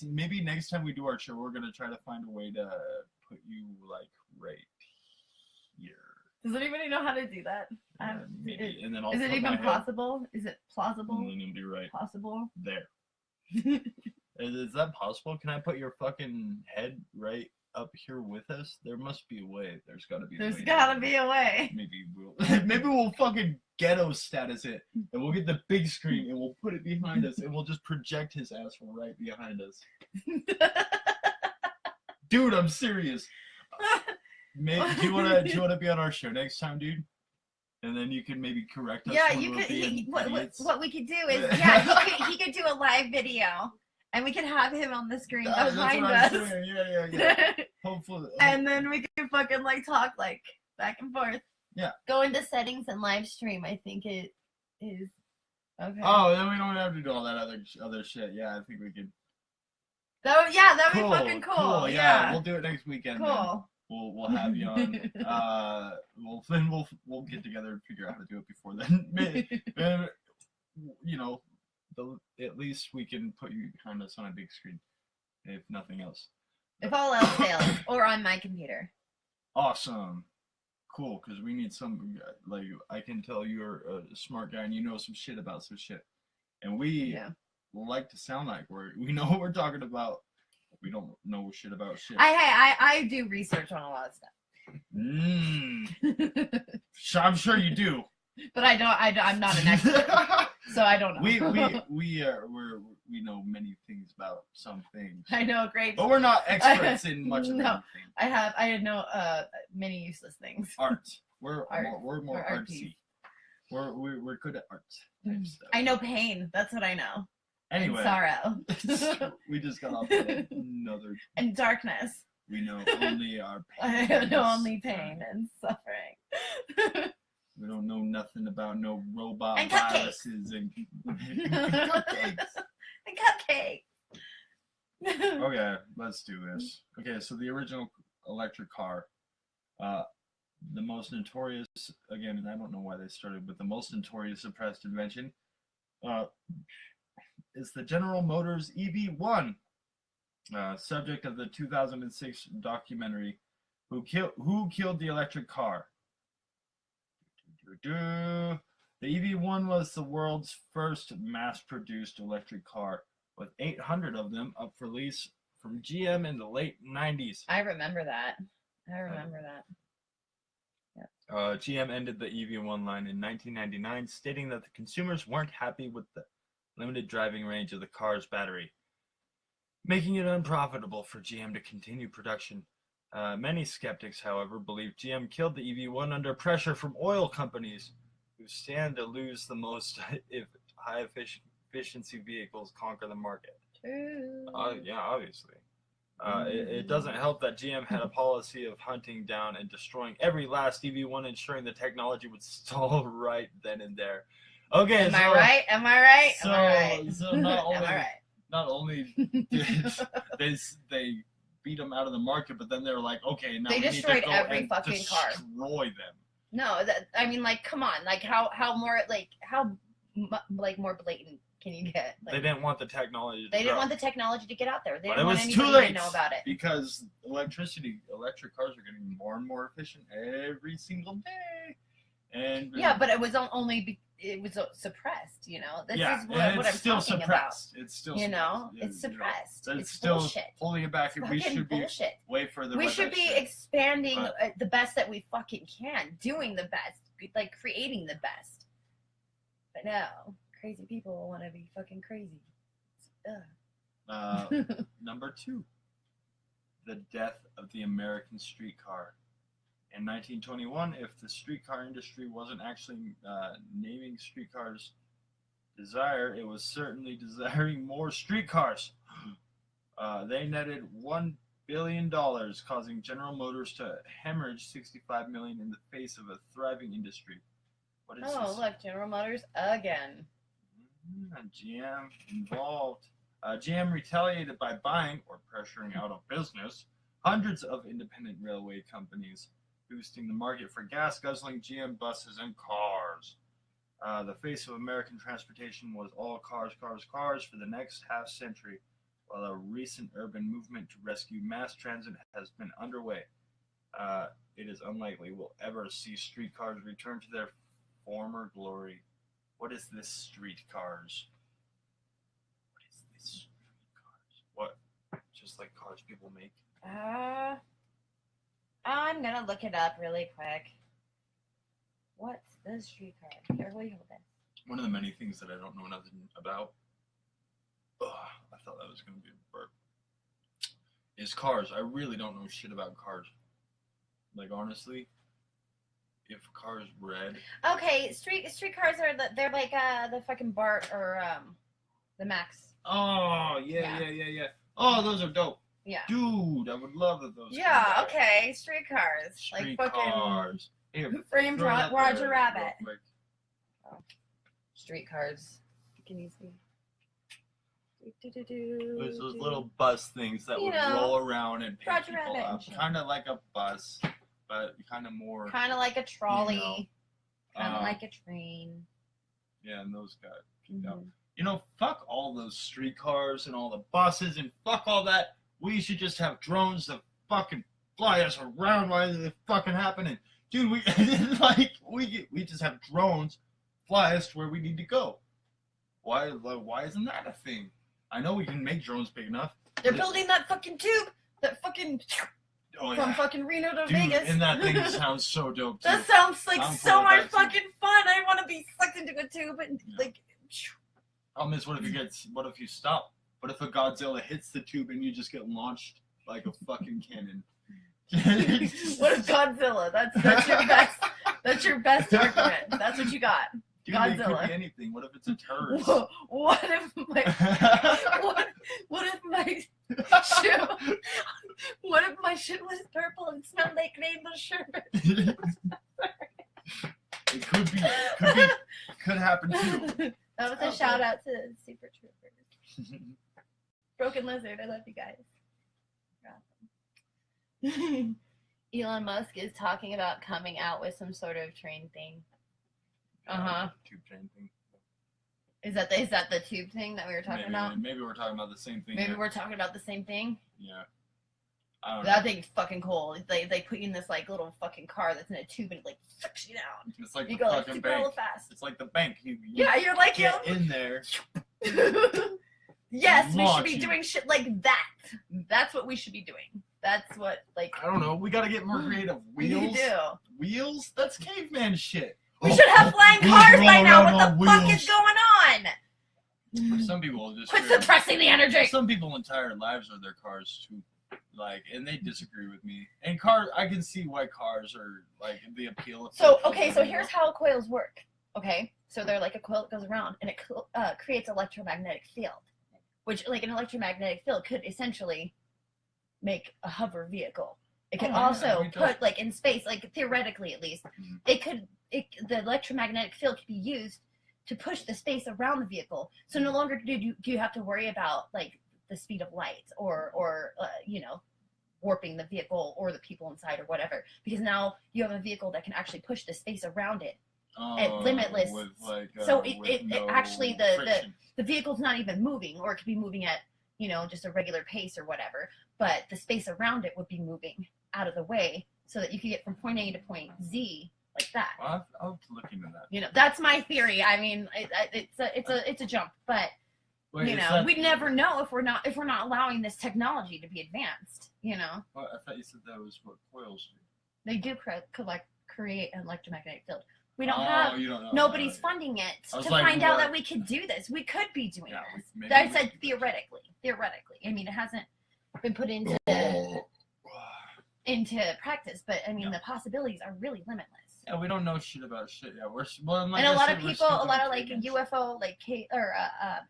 maybe next time we do our show, we're gonna try to find a way to put you like right here. Does anybody know how to do that? Maybe, and then is it even possible? Is it plausible? And then you'll be right. Possible? There. Is that possible? Can I put your fucking head right up here with us? There must be a way. There's gotta be. There's gotta be a way. Maybe we'll fucking ghetto status it, and we'll get the big screen, and we'll put it behind us, and we'll just project his ass right behind us. Dude, I'm serious. Do you wanna be on our show next time, dude? And then you can maybe correct us. Yeah, you could. What we could do is, he could do a live video, and we could have him on the screen behind us. Yeah. Hopefully. And then we could fucking like talk like back and forth. Yeah. Go into settings and live stream. I think it is okay. Oh, then we don't have to do all that other shit. Yeah, I think we could. That would be fucking cool. Yeah, we'll do it next weekend. Cool. Then. We'll have you on. We'll get together and figure out how to do it before then. At least we can put you behind us on a big screen, if nothing else. If all else fails, or on my computer. Awesome, cool. Because we need some like I can tell you're a smart guy and you know some shit about some shit, and we like to sound like we know what we're talking about. We don't know shit about shit. I do research on a lot of stuff. I'm sure you do. But I'm not an expert, so I don't know. We know many things about some things. I know great. But we're not experts in much of anything. I know many useless things. Art. We're more artsy. We're good at art. I know pain. That's what I know. Anyway, and sorrow. We just got off another. And darkness. We know only our pain. I know only pain and suffering. We don't know nothing about no robot and viruses and cupcakes. And cupcakes. Okay, let's do this. Okay, so the original electric car, the most notorious. Again, and I don't know why they started, but the most notorious suppressed invention. Is the General Motors EV1, subject of the 2006 documentary Who Killed the Electric Car? The EV1 was the world's first mass-produced electric car, with 800 of them up for lease from GM in the late 90s. I remember that. Yeah. GM ended the EV1 line in 1999, stating that the consumers weren't happy with the limited driving range of the car's battery, making it unprofitable for GM to continue production. Many skeptics, however, believe GM killed the EV1 under pressure from oil companies, who stand to lose the most if high efficiency vehicles conquer the market. Yeah, obviously. It doesn't help that GM had a policy of hunting down and destroying every last EV1, ensuring the technology would stall right then and there. Okay, Am I right? So not only did they beat them out of the market, but then they're like, okay, now they we destroyed need to go every and fucking car. Destroy them. No, I mean, like, come on, like, how more, like, how, like, more blatant can you get? Like, they didn't want the technology. They didn't want the technology to get out there. They didn't it want was anybody too late to know about it because electric cars are getting more and more efficient every single day. And yeah, but it was only it was suppressed. You know, this is what I'm still talking suppressed. about. It's still you know, suppressed. it's suppressed. It's still bullshit. Pulling it back. We should bullshit. be way further. We should be expanding the best that we fucking can, doing the best, like creating the best. But no, crazy people want to be fucking crazy. Number 2, the death of the American streetcar. In 1921, if the streetcar industry wasn't actually naming streetcars desire, it was certainly desiring more streetcars. They netted $1 billion, causing General Motors to hemorrhage $65 million in the face of a thriving industry. What is this? Look, General Motors again. GM involved. GM retaliated by buying or pressuring out of business hundreds of independent railway companies, boosting the market for gas-guzzling GM buses and cars. The face of American transportation was all cars, cars, cars for the next half-century, while a recent urban movement to rescue mass transit has been underway. It is unlikely we'll ever see streetcars return to their former glory. What is this streetcars? What is this streetcars? What? Just like cars people make? I'm gonna look it up really quick. What's the streetcar? Here, we hold this. One of the many things that I don't know nothing about. I thought that was gonna be a burp. Is cars. I really don't know shit about cars. Like honestly, if cars red. Okay, streetcars are they're like the fucking BART or the Max. Oh yeah. Oh, those are dope. Yeah. Dude, I would love those. Yeah, okay. Streetcars. Street like fucking cars. Here, framed Roger Rabbit. Oh. Streetcars. Can you see? There's those little bus things that would roll around and pick Roger people Rabbit. up. Kind of like a bus, but kind of more. Kind of like a trolley. You know, kind of like a train. Yeah, and those got kicked out. You know, fuck all those streetcars and all the buses and fuck all that. We should just have drones that fucking fly us around while it's fucking happening. Dude, we just have drones fly us to where we need to go. Why isn't that a thing? I know we can make drones big enough. They're building that fucking tube. That fucking from fucking Reno to Vegas. And that thing sounds so dope too. That sounds like so much fucking fun. I want to be sucked into a tube and like. Problem is, what if you stop? What if a Godzilla hits the tube and you just get launched like a fucking cannon? What if Godzilla? That's your best. That's your best argument. That's what you got. Dude, Godzilla. It could be anything. What if it's a turd? What if my shit was purple and smelled like rainbow sherbet? It could happen too. That was a shout out to Super Troopers. Broken Lizard, I love you guys. Elon Musk is talking about coming out with some sort of train thing. Tube train thing. Is that the tube thing that we were talking about? Maybe we're talking about the same thing. Maybe we're talking about the same thing. Yeah. I don't know. That thing's fucking cool. They put you in this like little fucking car that's in a tube and it like sucks you down. It's like you the go fucking like super bank. fast. It's like the bank. You're like get in there. Yes, we should be doing shit like that. That's what we should be doing. That's what like. I don't know. We gotta get more creative. Wheels. You do. Wheels? That's caveman shit. We should have flying cars by now. What the fuck is going on? Some people just quit suppressing the energy. Some people entire lives are their cars too. Like, and they disagree with me. And I can see why cars are like the appeal of. So here's how coils work. Okay, so they're like a coil that goes around and it creates electromagnetic field, which like an electromagnetic field could essentially make a hover vehicle. It could also put like in space, like theoretically at least, the electromagnetic field could be used to push the space around the vehicle. So no longer do you have to worry about like the speed of light or warping the vehicle or the people inside or whatever. Because now you have a vehicle that can actually push the space around it at limitless. With like, so it actually the vehicle's not even moving, or it could be moving at, you know, just a regular pace or whatever. But the space around it would be moving out of the way so that you could get from point A to point Z like that. Well, I'll look into that. You know, that's my theory. I mean, it's a jump, but Wait, you know, we'd never know if we're not allowing this technology to be advanced. You know. Well, I thought you said that was what coils do. They do create an electromagnetic field. We don't have. You don't know. Nobody's funding it to find out that we could do this. We could be doing this. I said theoretically. Theoretically. I mean, it hasn't been put into practice, but I mean, the possibilities are really limitless. Yeah, we don't know shit about shit. Yeah, and a lot of people, a lot of like UFO, like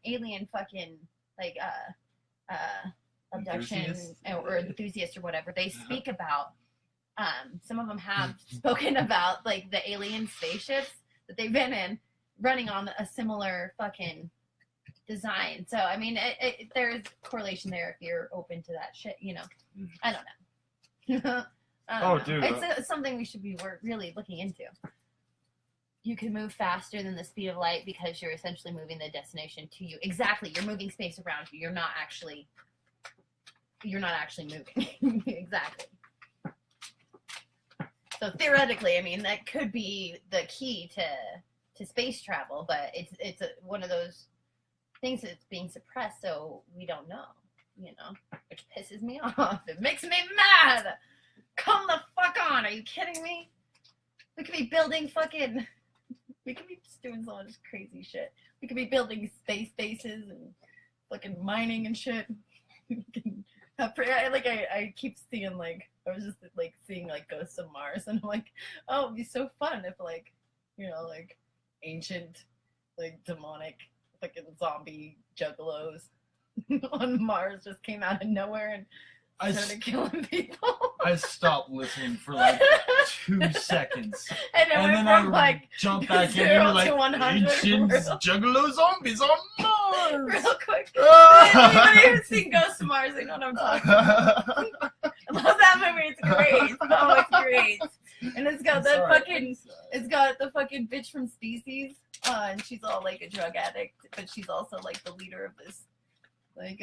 alien fucking like abduction or enthusiasts or whatever. They speak about. Some of them have spoken about like the alien spaceships that they've been in, running on a similar fucking design. So I mean, there's correlation there if you're open to that shit. You know, I don't know. Dude, it's something we should be really looking into. You can move faster than the speed of light because you're essentially moving the destination to you. Exactly, you're moving space around you. You're not actually moving. Exactly. So theoretically, I mean, that could be the key to space travel, but it's one of those things that's being suppressed, so we don't know, you know, which pisses me off. It makes me mad. Come the fuck on. Are you kidding me? We could be building we could be just doing so much crazy shit. We could be building space bases and fucking mining and shit. I keep seeing like, I was just like seeing like Ghosts of Mars, and I'm like, oh, it'd be so fun if like, you know, like ancient, like demonic, fucking zombie juggalos on Mars just came out of nowhere and started killing people. I stopped listening for like 2 seconds. And then I like jump back in and like 100 ancient juggalo zombies on Mars. Real quick. Anybody who's seen Ghosts of Mars, they know what I'm talking about. I love that movie. It's great. Oh, it's great. And it's got the fucking bitch from Species. And she's all like a drug addict, but she's also like the leader of this like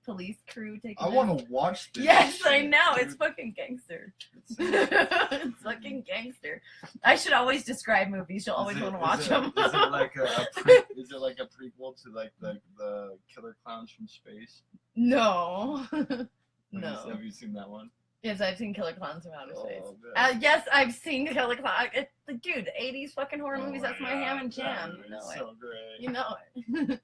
police crew taking. I want to watch this. Yes, shit, I know. Dude. It's fucking gangster. It's fucking gangster. I should always describe movies. You'll always want to watch them. Is it like is it like a prequel to like the Killer Clowns from Space? No. No. Have you seen that one? Yes, I've seen Killer Clowns from Outer Space. Yes, I've seen Killer Clowns. Dude, 80s fucking horror movies. That's my ham and jam. You know so great. You know it.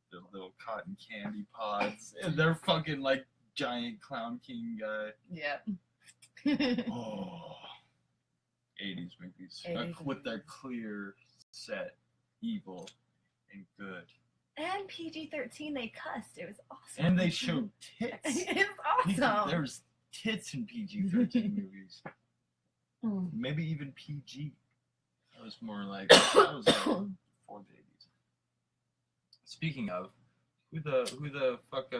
The little cotton candy pods, and they're fucking like giant clown king guy. Yeah. 80s movies with their clear set, evil and good. And PG-13, they cussed. It was awesome. And they showed tits. It was awesome. There was tits in PG-13 movies. Maybe even PG. That was more like for the 80s. Speaking of, who the fuck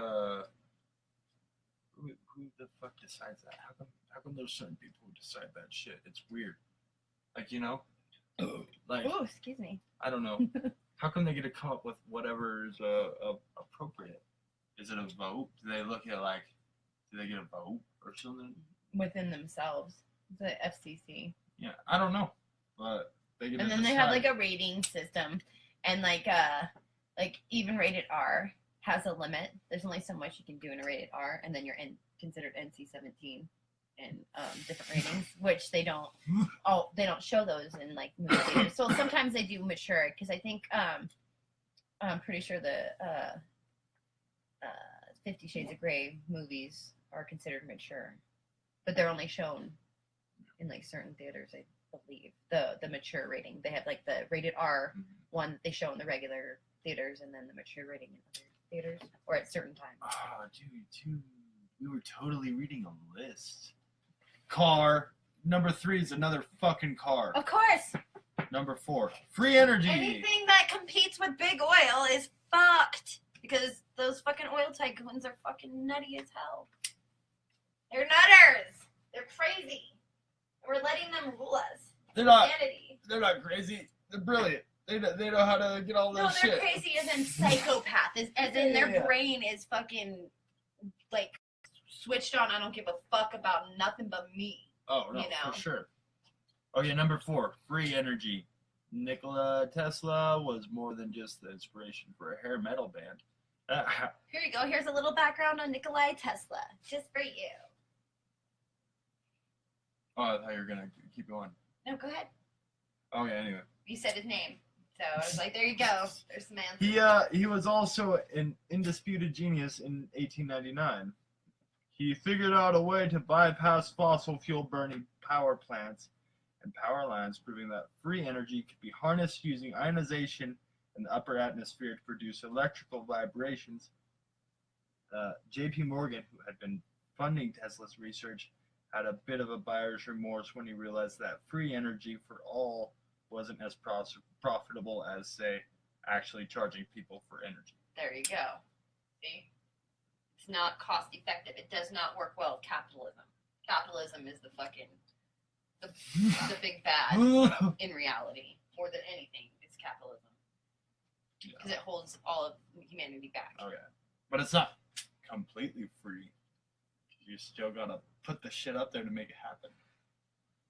decides that? How come there's certain people who decide that shit? It's weird. Like, you know, like, oh, excuse me. I don't know. How come they get to come up with whatever is appropriate? Is it a vote? Do they look at like, do they get a vote or something within themselves? The FCC. Yeah, I don't know, but they get. And then they have like a rating system, and like even rated R has a limit. There's only so much you can do in a rated R, and then you're considered NC-17 in different ratings, which they don't. They don't show those in like movie theaters. So sometimes they do mature, because I think I'm pretty sure the 50 Shades of Grey movies are considered mature, but they're only shown in like certain theaters, I believe. The mature rating. They have like the rated R one they show in the regular theaters, and then the mature rating in other theaters or at certain times. Oh, dude, we were totally reading a list. Car. Number 3 is another fucking car. Of course. Number 4, free energy. Anything that competes with big oil is fucked, because those fucking oil tycoons are fucking nutty as hell. They're nutters. They're crazy. We're letting them rule us. They're not crazy. They're brilliant. They know how to get all this shit. No, they're crazy as in psychopath. As in their brain is fucking, like, switched on. I don't give a fuck about nothing but me. Oh, no, for sure. Okay, number 4, free energy. Nikola Tesla was more than just the inspiration for a hair metal band. Here you go. Here's a little background on Nikola Tesla, just for you. Oh, I thought you were going to keep going. No, go ahead. Oh, yeah, anyway. You said his name. So I was like, there you go. There's some answers. He was also an undisputed genius in 1899. He figured out a way to bypass fossil fuel burning power plants and power lines, proving that free energy could be harnessed using ionization in the upper atmosphere to produce electrical vibrations. J.P. Morgan, who had been funding Tesla's research, had a bit of a buyer's remorse when he realized that free energy for all wasn't as profitable as, say, actually charging people for energy. There you go. See? It's not cost effective. It does not work well with capitalism. Capitalism is the fucking, the big bad in reality. More than anything, it's capitalism. Because it holds all of humanity back. Okay. But it's not completely free. You still gotta put the shit up there to make it happen.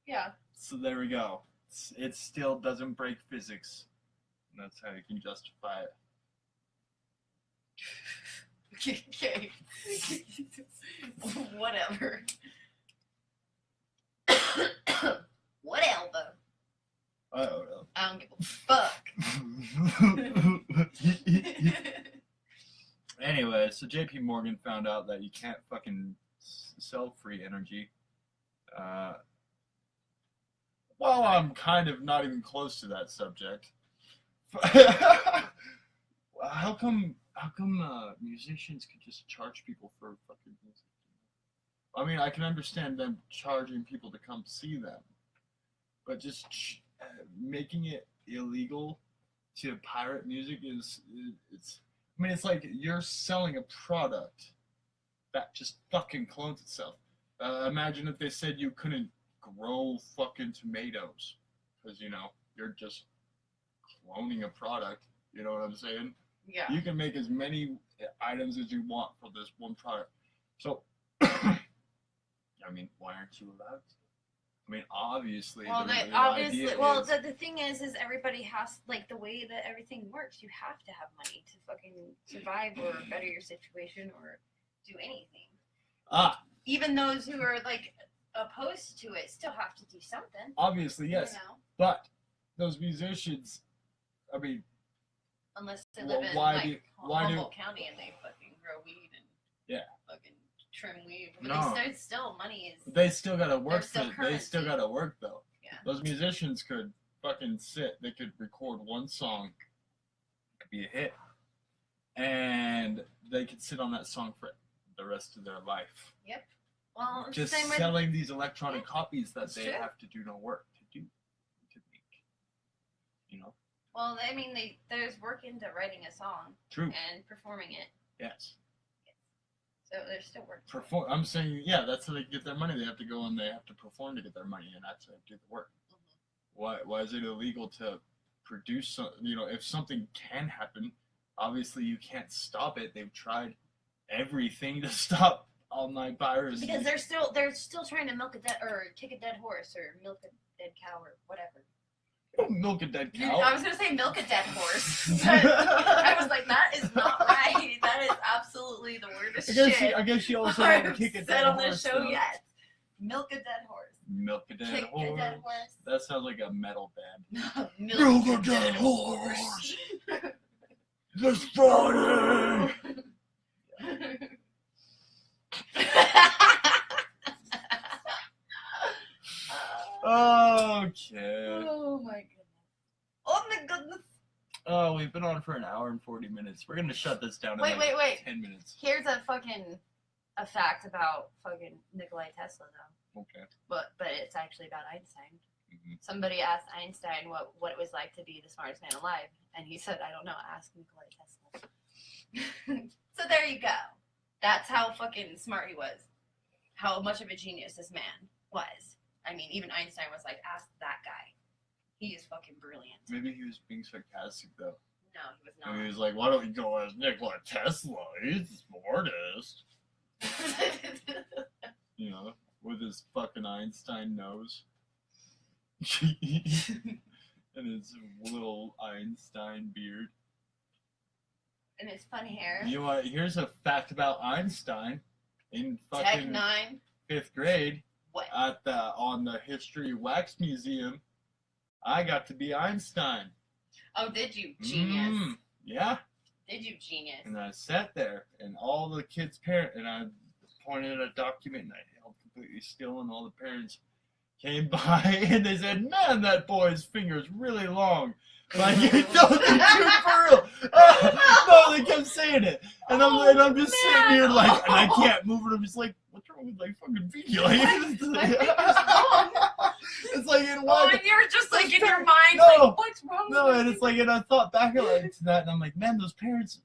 Yeah. So there we go. It still doesn't break physics. And that's how you can justify it. Okay. Whatever. Whatever. I don't know. I don't give a fuck. Anyway, so J.P. Morgan found out that you can't fucking sell free energy. Well, I'm kind of not even close to that subject. How come musicians could just charge people for fucking music? I mean, I can understand them charging people to come see them, but just making it illegal to pirate music it's. I mean, it's like you're selling a product that just fucking clones itself. Imagine if they said you couldn't grow fucking tomatoes because, you know, you're just cloning a product. You know what I'm saying? Yeah. You can make as many items as you want for this one product. So, I mean, why aren't you allowed to? I mean, obviously. Well, the thing is everybody has, like, the way that everything works, you have to have money to fucking survive or better your situation or do anything. Even those who are, like, opposed to it still have to do something. Obviously, yes. You know? But those musicians, I mean. Unless they live in, Humboldt County and they fucking grow weed and fucking trim weed. But there's still money is. They still gotta work. They still gotta work though. Yeah. Those musicians could fucking sit. They could record one song. It could be a hit, and they could sit on that song for the rest of their life. Yep. Well, just selling these electronic copies that they have to do no work to make. You know. Well, I mean, there's work into writing a song. True. And performing it. Yes. So there's still work. I'm saying, that's how they get their money. They have to go and they have to perform to get their money, and that's how they do the work. Mm-hmm. Why is it illegal to produce something? You know, if something can happen, obviously you can't stop it. They've tried everything to stop online piracy. Because they're still trying to milk a dead or kick a dead horse or milk a dead cow or whatever. Milk a dead cow. I was gonna say milk a dead horse. I was like, that is not right. That is absolutely the weirdest shit. I guess she also had to kick a dead horse. On this show yet. Milk a dead horse. Milk a dead horse. Kick a dead horse. That sounds like a metal band. Milk a dead horse. This Friday. Okay. Oh my goodness. Oh my goodness. Oh, we've been on for an hour and 40 minutes. We're gonna shut this down in wait. 10 minutes. Here's a fact about fucking Nikola Tesla though. Okay. But it's actually about Einstein. Mm-hmm. Somebody asked Einstein what it was like to be the smartest man alive, and he said, I don't know, ask Nikola Tesla. So there you go. That's how fucking smart he was. how much of a genius this man was. I mean, even Einstein was like, ask that guy. He is fucking brilliant. Maybe he was being sarcastic, though. No, he was not. And he was like, why don't we go as Nikola Tesla? He's the smartest. You know, with his fucking Einstein nose. And his little Einstein beard. And his fun hair. You know what? Here's a fact about Einstein. In fucking Tech 9. 5th grade, what? On the History Wax Museum, I got to be Einstein. Oh, did you, genius? Yeah. Did you, genius? And I sat there, and all the kids' parents, and I pointed at a document, and I held completely still, and all the parents came by, and they said, man, that boy's finger's really long. Like, no, dude, for real. No, they kept saying it. And I'm just sitting here, like, and I can't move, and I'm just like, what's wrong with my fucking finger? Like, it's like, in one. Oh, and you're just like, in your mind, no, like, what's wrong with no, and it's like, and I thought back to that, and I'm like, man, those parents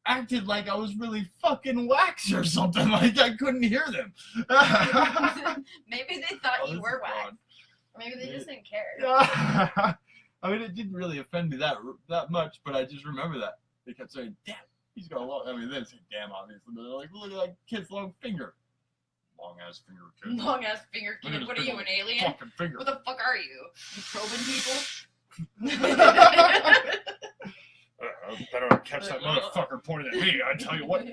acted like I was really fucking wax or something. Like, I couldn't hear them. Maybe they thought you were wax. Or maybe they just didn't care. I mean, it didn't really offend me that much, but I just remember that. They kept saying, damn, he's got a long, I mean, they didn't say damn, obviously, but they're like, look at that kid's long finger. Long-ass finger, kid. Long-ass finger, kid. What are you, an alien? Fucking finger. What the fuck are you? You probing people? Better catch that motherfucker pointed at me, I tell you what.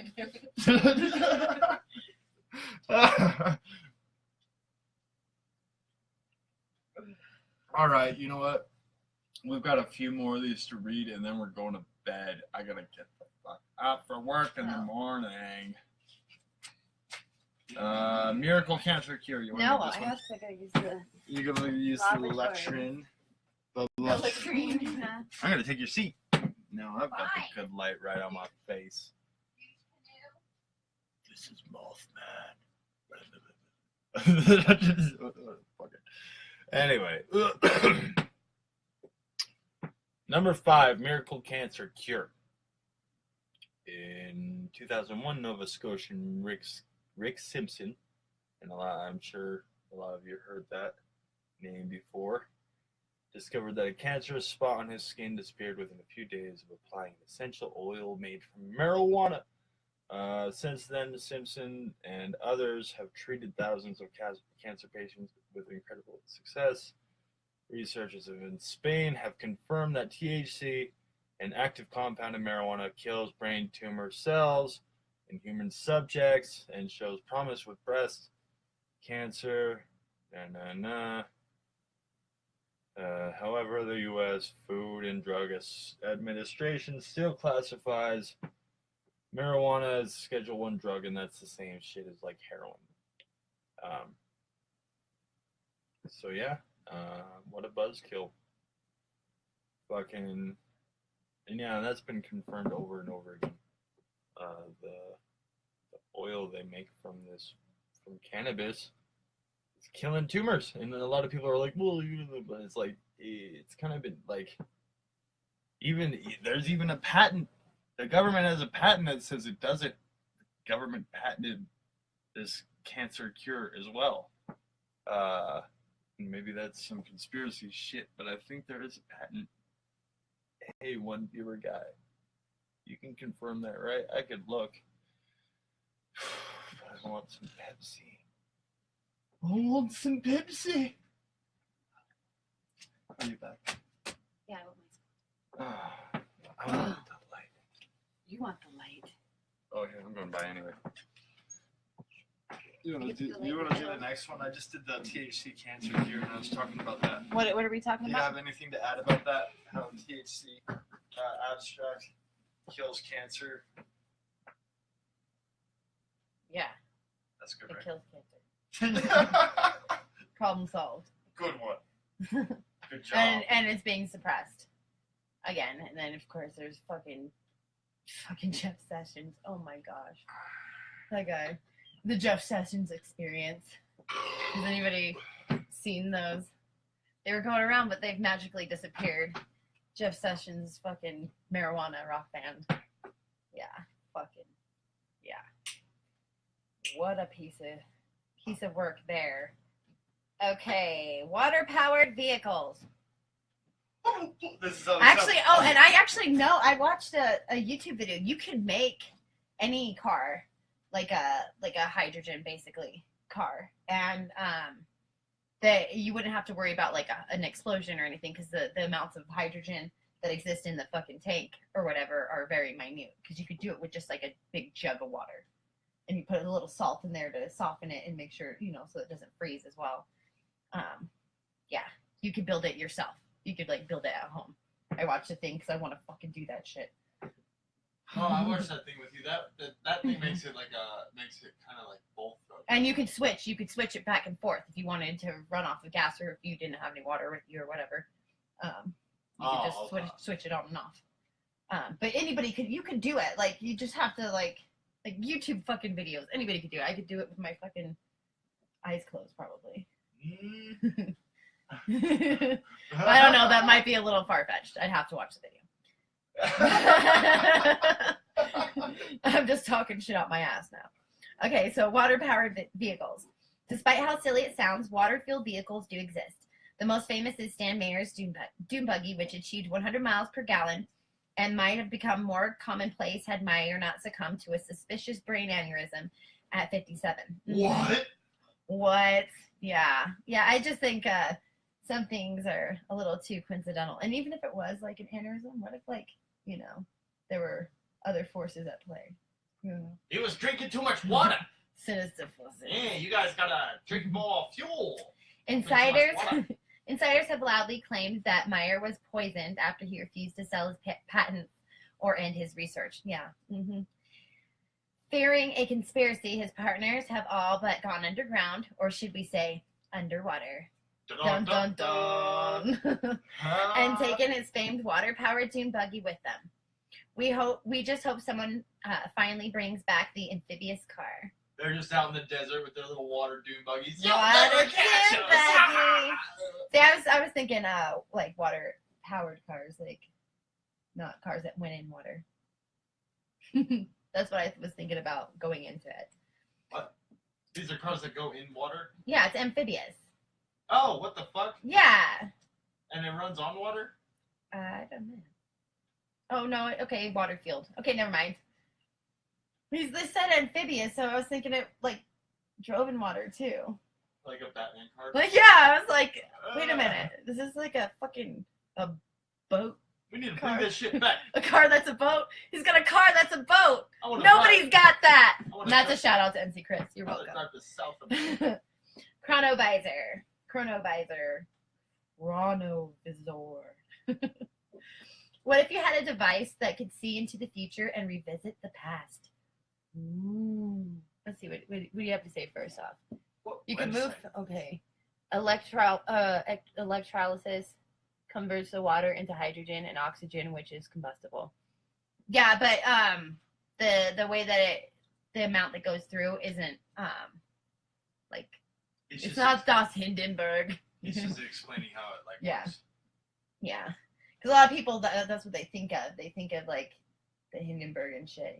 Alright, you know what? We've got a few more of these to read, and then we're going to bed. I gotta get the fuck out for work in the morning. Miracle Cancer Cure. You want no, to I have to go use the... You're going to use the lectrin. The lectrin. I'm going to take your seat. No, I've got the good light right on my face. This is Mothman. Anyway. Number 5, Miracle Cancer Cure. In 2001, Nova Scotian Rick Simpson, and I'm sure a lot of you heard that name before, discovered that a cancerous spot on his skin disappeared within a few days of applying an essential oil made from marijuana. Since then, Simpson and others have treated thousands of cancer patients with incredible success. Researchers in Spain have confirmed that THC, an active compound in marijuana, kills brain tumor cells in human subjects and shows promise with breast cancer. However, the U.S. Food and Drug Administration still classifies marijuana as Schedule 1 drug, and that's the same shit as like heroin. So yeah, what a buzzkill. Fucking, and yeah, that's been confirmed over and over again. The oil they make from cannabis is killing tumors, and then a lot of people are like, well, but it's like, it's kind of been like, there's even a patent. The government has a patent that says it does it. The government patented this cancer cure as well. Maybe that's some conspiracy shit, but I think there is a patent. Hey, one viewer guy, you can confirm that, right? I could look. I want some Pepsi. I want some Pepsi. Are you back? Yeah, I want I want the light. You want the light. Oh, yeah, I'm going to buy anyway. You want to do the next one? I just did the THC cancer cure, and I was talking about that. What are we talking Do you about? have anything to add about that? How THC abstract kills cancer? Yeah. That's good, It right? kills cancer. Problem solved. Good one. Good job. And it's being suppressed again. And then of course there's fucking Jeff Sessions. Oh my gosh, that guy. The Jeff Sessions experience. Has anybody seen those? They were going around, but they've magically disappeared. Jeff Sessions' fucking marijuana rock band. Yeah, fucking yeah. What a piece piece of work there. Okay, water-powered vehicles. This is actually, oh, and I actually know, I watched a YouTube video. You can make any car like a hydrogen, basically, car. And that you wouldn't have to worry about like an explosion or anything because the amounts of hydrogen that exist in the fucking tank or whatever are very minute, because you could do it with just like a big jug of water. And you put a little salt in there to soften it and make sure, so it doesn't freeze as well. Yeah, you could build it yourself. You could like build it at home. I watched the thing because I want to fucking do that shit. Oh, I watched that thing with you. That thing makes it kind of like both. And you could switch. You could switch it back and forth if you wanted to run off of gas or if you didn't have any water with you or whatever. You could just switch it on and off. But you could do it. Like you just have to like YouTube fucking videos. Anybody could do it. I could do it with my fucking eyes closed probably. I don't know. That might be a little far-fetched. I'd have to watch the video. I'm just talking shit out my ass now. Okay, so water-powered vehicles. Despite how silly it sounds, water-fueled vehicles do exist. The most famous is Stan Mayer's Dune Buggy, which achieved 100 miles per gallon and might have become more commonplace had Mayer not succumbed to a suspicious brain aneurysm at 57. What? Yeah. I just think some things are a little too coincidental. And even if it was like an aneurysm, what if there were other forces at play? He was drinking too much water. Sinister forces. Yeah, you guys gotta drink more fuel. Insiders have loudly claimed that Mayer was poisoned after he refused to sell his patents or end his research. Yeah. Mm-hmm. Fearing a conspiracy, his partners have all but gone underground, or should we say, underwater. Dun dun dun. And taken his famed water-powered dune buggy with them. We just hope someone finally brings back the amphibious car. They're just out in the desert with their little water dune buggies. Water dune buggy. See, I was thinking like water-powered cars, like not cars that went in water. That's what I was thinking about going into it. What? These are cars that go in water? Yeah, it's amphibious. Oh, what the fuck? Yeah. And it runs on water? I don't know. Oh, no. Okay, water fueled. Okay, never mind. They said amphibious, so I was thinking it, like, drove in water, too. Like a Batman car? Like, yeah, I was like, wait a minute. This is like a boat. We need to bring this shit back. A car that's a boat? He's got a car that's a boat. Nobody's got that. And that's a shout out to MC Chris. You're welcome. Chronovisor. What if you had a device that could see into the future and revisit the past? Ooh. Let's see. What do you have to say first off? You can move. Okay. Electrolysis converts the water into hydrogen and oxygen, which is combustible. Yeah, but the way that the amount that goes through isn't like it's not Das Hindenburg. It's just explaining how it works. Yeah. Because a lot of people that's what they think of. They think of like the Hindenburg and shit,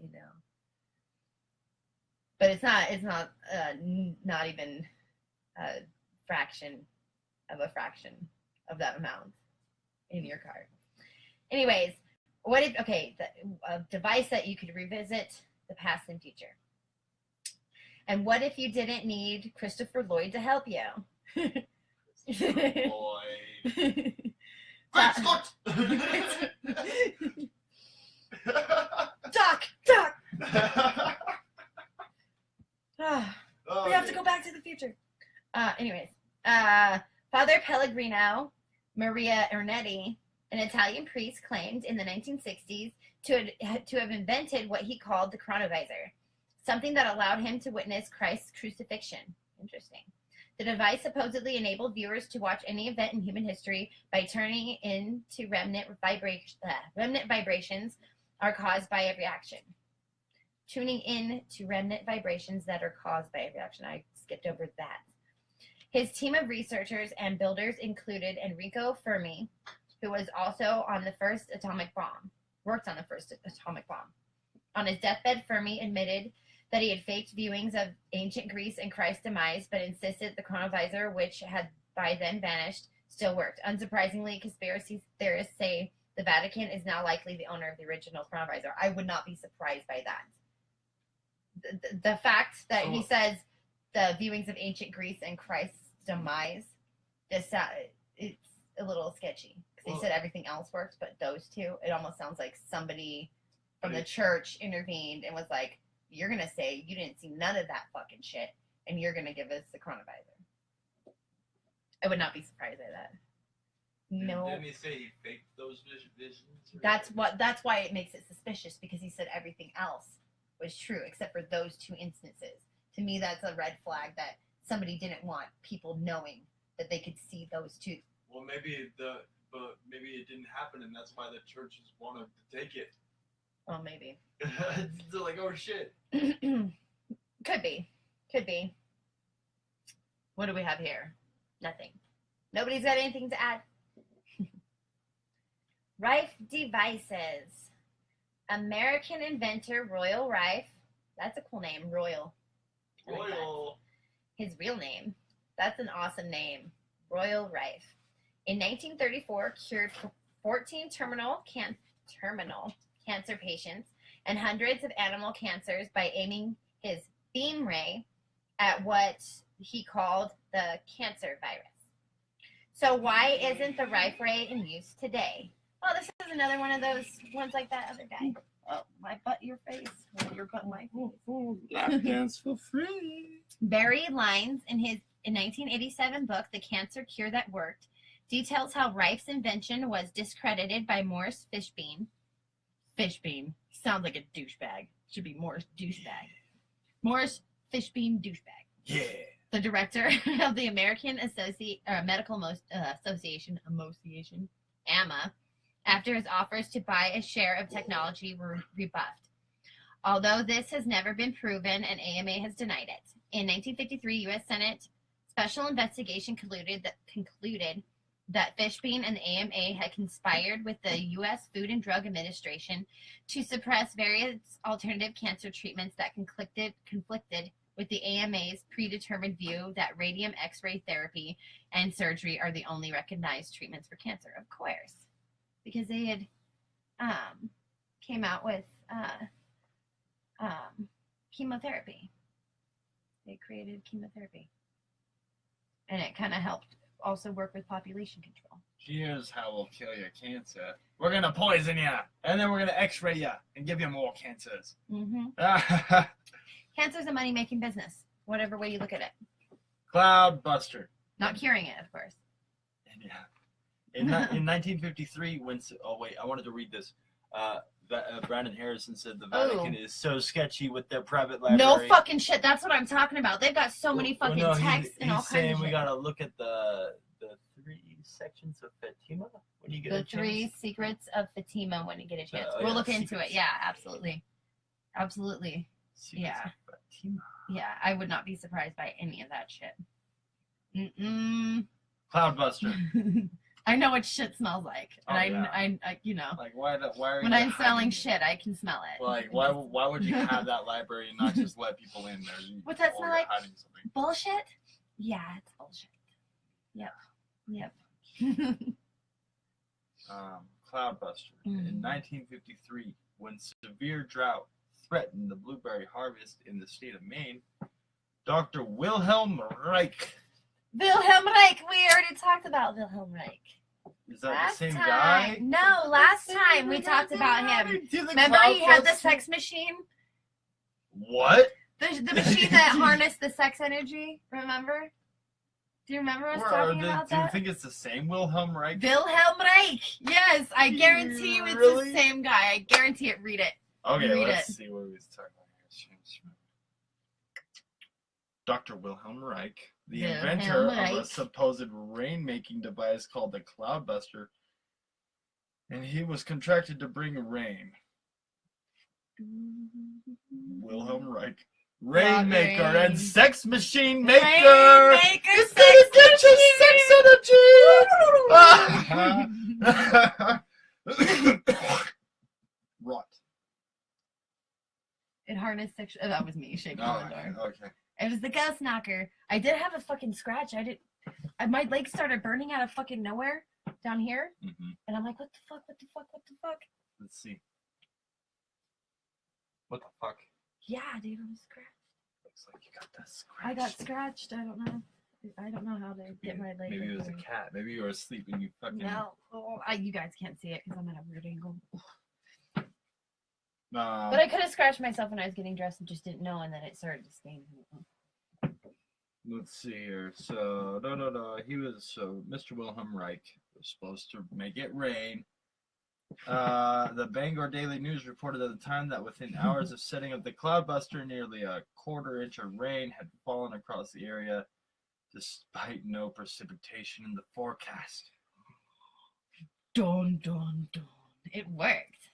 But it's not not even a fraction of of that amount in your car. Anyways, a device that you could revisit the past and future. And what if you didn't need Christopher Lloyd to help you? Christopher Lloyd. Great Scott! Doc! We have to go back to the future. Anyways, Father Pellegrino Maria Ernetti, an Italian priest, claimed in the 1960s to have invented what he called the chronovisor, something that allowed him to witness Christ's crucifixion. Interesting. The device supposedly enabled viewers to watch any event in human history by turning into remnant vibrations are caused by a reaction. Tuning in to remnant vibrations that are caused by a reaction. I skipped over that. His team of researchers and builders included Enrico Fermi, who was also on the first atomic bomb, worked on the first atomic bomb. On his deathbed, Fermi admitted that he had faked viewings of ancient Greece and Christ's demise, but insisted the chronovisor, which had by then vanished, still worked. Unsurprisingly, conspiracy theorists say the Vatican is now likely the owner of the original chronovisor. I would not be surprised by that. The fact that he says the viewings of ancient Greece and Christ's demise, it's a little sketchy. Because he said everything else worked, but those two, it almost sounds like somebody from the church intervened and was like, you're going to say you didn't see none of that fucking shit, and you're going to give us the chronovisor. I would not be surprised by that. No. Didn't he say he faked those visions? That's why it makes it suspicious, because he said everything else was true except for those two instances. To me, that's a red flag that somebody didn't want people knowing that they could see those two. Well, maybe it didn't happen, and that's why the churches wanted to take it. Well, maybe. They're like, oh shit. Could be. What do we have here? Nothing. Nobody's got anything to add. Rife devices. American inventor Royal Rife. That's a cool name, Royal. Royal. His real name. That's an awesome name. Royal Rife. In 1934, cured 14 terminal cancer patients and hundreds of animal cancers by aiming his beam ray at what he called the cancer virus. So why isn't the Rife ray in use today? Well, this is another one of those ones like that other guy. Oh, my butt, your face. Well, your butt, my face. Lap dance for free. Barry Lines, in his 1987 book, The Cancer Cure That Worked, details how Rife's invention was discredited by Morris Fishbein. Fishbein. Sounds like a douchebag. Should be Morris Douchebag. Morris Fishbein Douchebag. Yeah. The director of the American Medical Association, AMA, after his offers to buy a share of technology were rebuffed. Although this has never been proven, and AMA has denied it. In 1953, U.S. Senate special investigation concluded that Fishbein and the AMA had conspired with the U.S. Food and Drug Administration to suppress various alternative cancer treatments that conflicted with the AMA's predetermined view that radium X-ray therapy and surgery are the only recognized treatments for cancer. Of course, because they had came out with chemotherapy. They created chemotherapy, and it kind of helped also work with population control. Here's how we'll kill your cancer. We're going to poison you, and then we're going to x-ray you and give you more cancers. Mm-hmm. Cancer's a money-making business, whatever way you look at it. Cloudbuster. Not curing it, of course. Yeah. In 1953, I wanted to read this. Brandon Harrison said the Vatican is so sketchy with their private library. No fucking shit. That's what I'm talking about. They've got so many fucking texts and all kinds of shit. He's saying we gotta look at the 3 sections of Fatima when you get a chance. The 3 secrets of Fatima when you get a chance. We'll look into it. Yeah, absolutely. Absolutely. Secrets of Fatima. Yeah, I would not be surprised by any of that shit. Cloudbuster. I know what shit smells like. And I you know. Like why are when I'm selling shit, I can smell it. Like why would you have that library and not just let people in there? What's that smell like? Bullshit? Yeah, it's bullshit. Yep. Cloudbuster. In 1953, when severe drought threatened the blueberry harvest in the state of Maine, Dr. Wilhelm Reich. We already talked about Wilhelm Reich. Is that the same guy? No, last time we talked about him. Remember he had the sex machine? What? The machine that harnessed the sex energy, remember? Do you remember us talking about that? Do you think it's the same Wilhelm Reich? Wilhelm Reich! Yes, I guarantee you it's the same guy. I guarantee it. Read it. Okay, let's see what he was talking about here. Dr. Wilhelm Reich, the inventor of a supposed rain-making device called the Cloudbuster, and he was contracted to bring rain. Wilhelm Reich. Rainmaker and sex machine maker. Rainmaker, it's gonna get your sex energy. Rot. It harnessed sexual. That was me shaking the door. Okay. It was the ghost knocker. I did have a fucking scratch. My leg started burning out of fucking nowhere down here, and I'm like, what the fuck? What the fuck? What the fuck? Let's see. What the fuck? Yeah, dude, I was scratched. Looks like you got that scratch. I got scratched. I don't know how to get my leg. Maybe it was a cat. Maybe you were asleep and you fucking. No, you guys can't see it because I'm at a weird angle. But I could have scratched myself when I was getting dressed and just didn't know, and then it started to stain. Let's see here. So, no. He was, Mr. Wilhelm Reich was supposed to make it rain. The Bangor Daily News reported at the time that within hours of setting up the cloudbuster, nearly a quarter-inch of rain had fallen across the area, despite no precipitation in the forecast. Dun, dun, dun. It worked.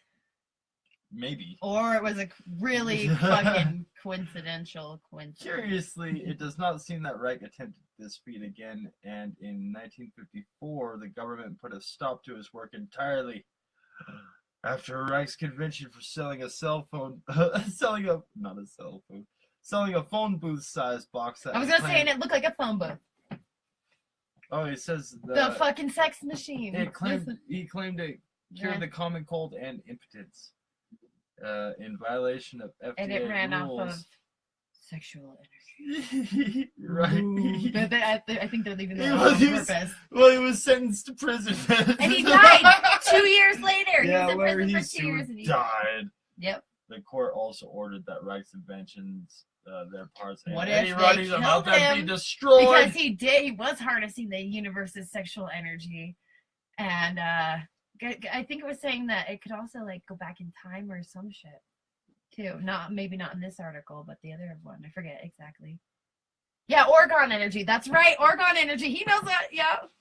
Maybe. Or it was a really fucking coincidental. Curiously, it does not seem that Reich attempted this feat again, and in 1954, the government put a stop to his work entirely. After Reich's conviction for selling a cell phone, selling a phone booth-sized box. I was gonna say, and it looked like a phone booth. Oh, he says the fucking sex machine. He claimed to cure the common cold and impotence. In violation of FDA rules. And it ran off of sexual energy. Right. I think they're leaving that on purpose. Well, he was sentenced to prison. And he died 2 years later. Yeah, he was in prison for 2 years. And he died. Yep. The court also ordered that Reich's inventions, their parts, what and if any they killed about them him be destroyed. Because he was harnessing the universe's sexual energy. And, I think it was saying that it could also like go back in time or some shit too. Maybe not in this article, but the other one. I forget exactly. Yeah, orgone energy. That's right. Orgone energy. He knows that.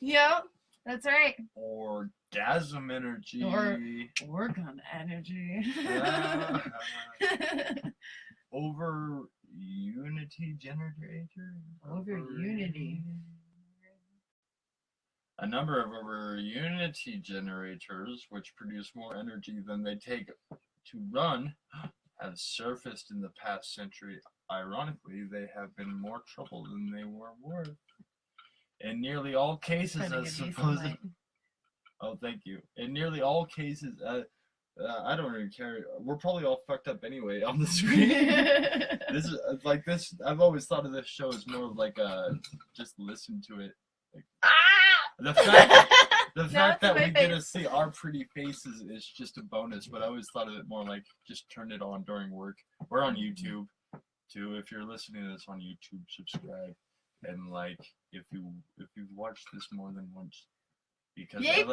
Yeah. That's right. Orgasm energy. Or orgone energy. Yeah. Over unity generator. Over unity. A number of over-unity generators, which produce more energy than they take to run, have surfaced in the past century. Ironically, they have been more trouble than they were worth. In nearly all cases, Oh, thank you. In nearly all cases, I don't really care. We're probably all fucked up anyway on the screen. This is like this. I've always thought of this show as more like just listen to it. Like, the fact that we get to see our pretty faces is just a bonus, but I always thought of it more like just turn it on during work. We're on YouTube too. If you're listening to this on YouTube, subscribe, and like if you've watched this more than once, because I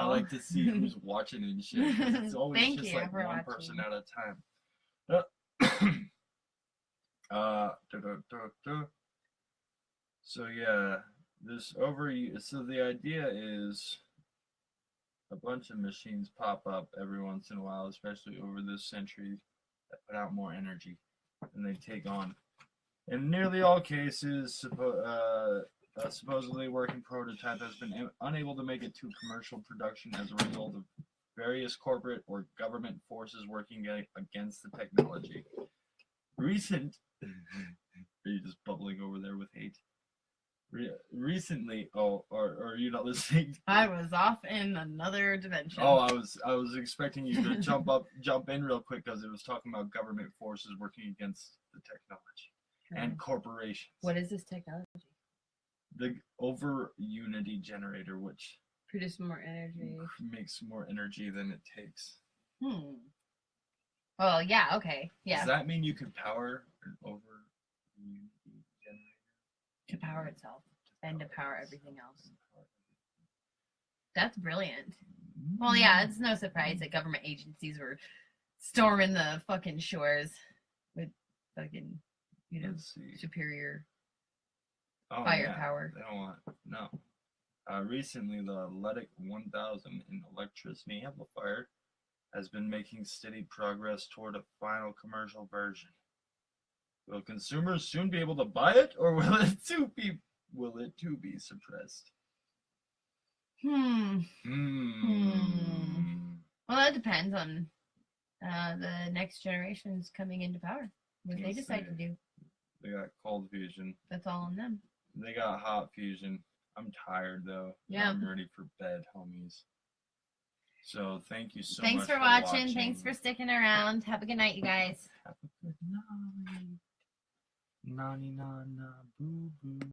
like to see who's watching and shit. It's always just like one person at a time. So yeah. So the idea is a bunch of machines pop up every once in a while, especially over this century, that put out more energy than they take on. In nearly all cases, a supposedly working prototype has been unable to make it to commercial production as a result of various corporate or government forces working against the technology. Are you just bubbling over there with hate? Recently, are you not listening? I was off in another dimension. Oh, I was expecting you to jump in real quick because it was talking about government forces working against the technology and corporations. What is this technology? The over unity generator, which produces more energy, makes more energy than it takes. Well, yeah, okay, yeah. Does that mean you could power an over unity generator? To power itself and to power everything else. That's brilliant. Well, yeah, it's no surprise that government agencies were storming the fucking shores with fucking, superior firepower. They don't want recently, the LEDIC 1000 in electricity amplifier has been making steady progress toward a final commercial version. Will consumers soon be able to buy it, or will it too be suppressed? Well, that depends on the next generations coming into power. What did they decide to do? They got cold fusion. That's all on them. They got hot fusion. I'm tired though. Yeah. I'm ready for bed, homies. So thank you so much. Thanks for watching. Thanks for sticking around. Have a good night, you guys. Have a good night. Na na na boo boo.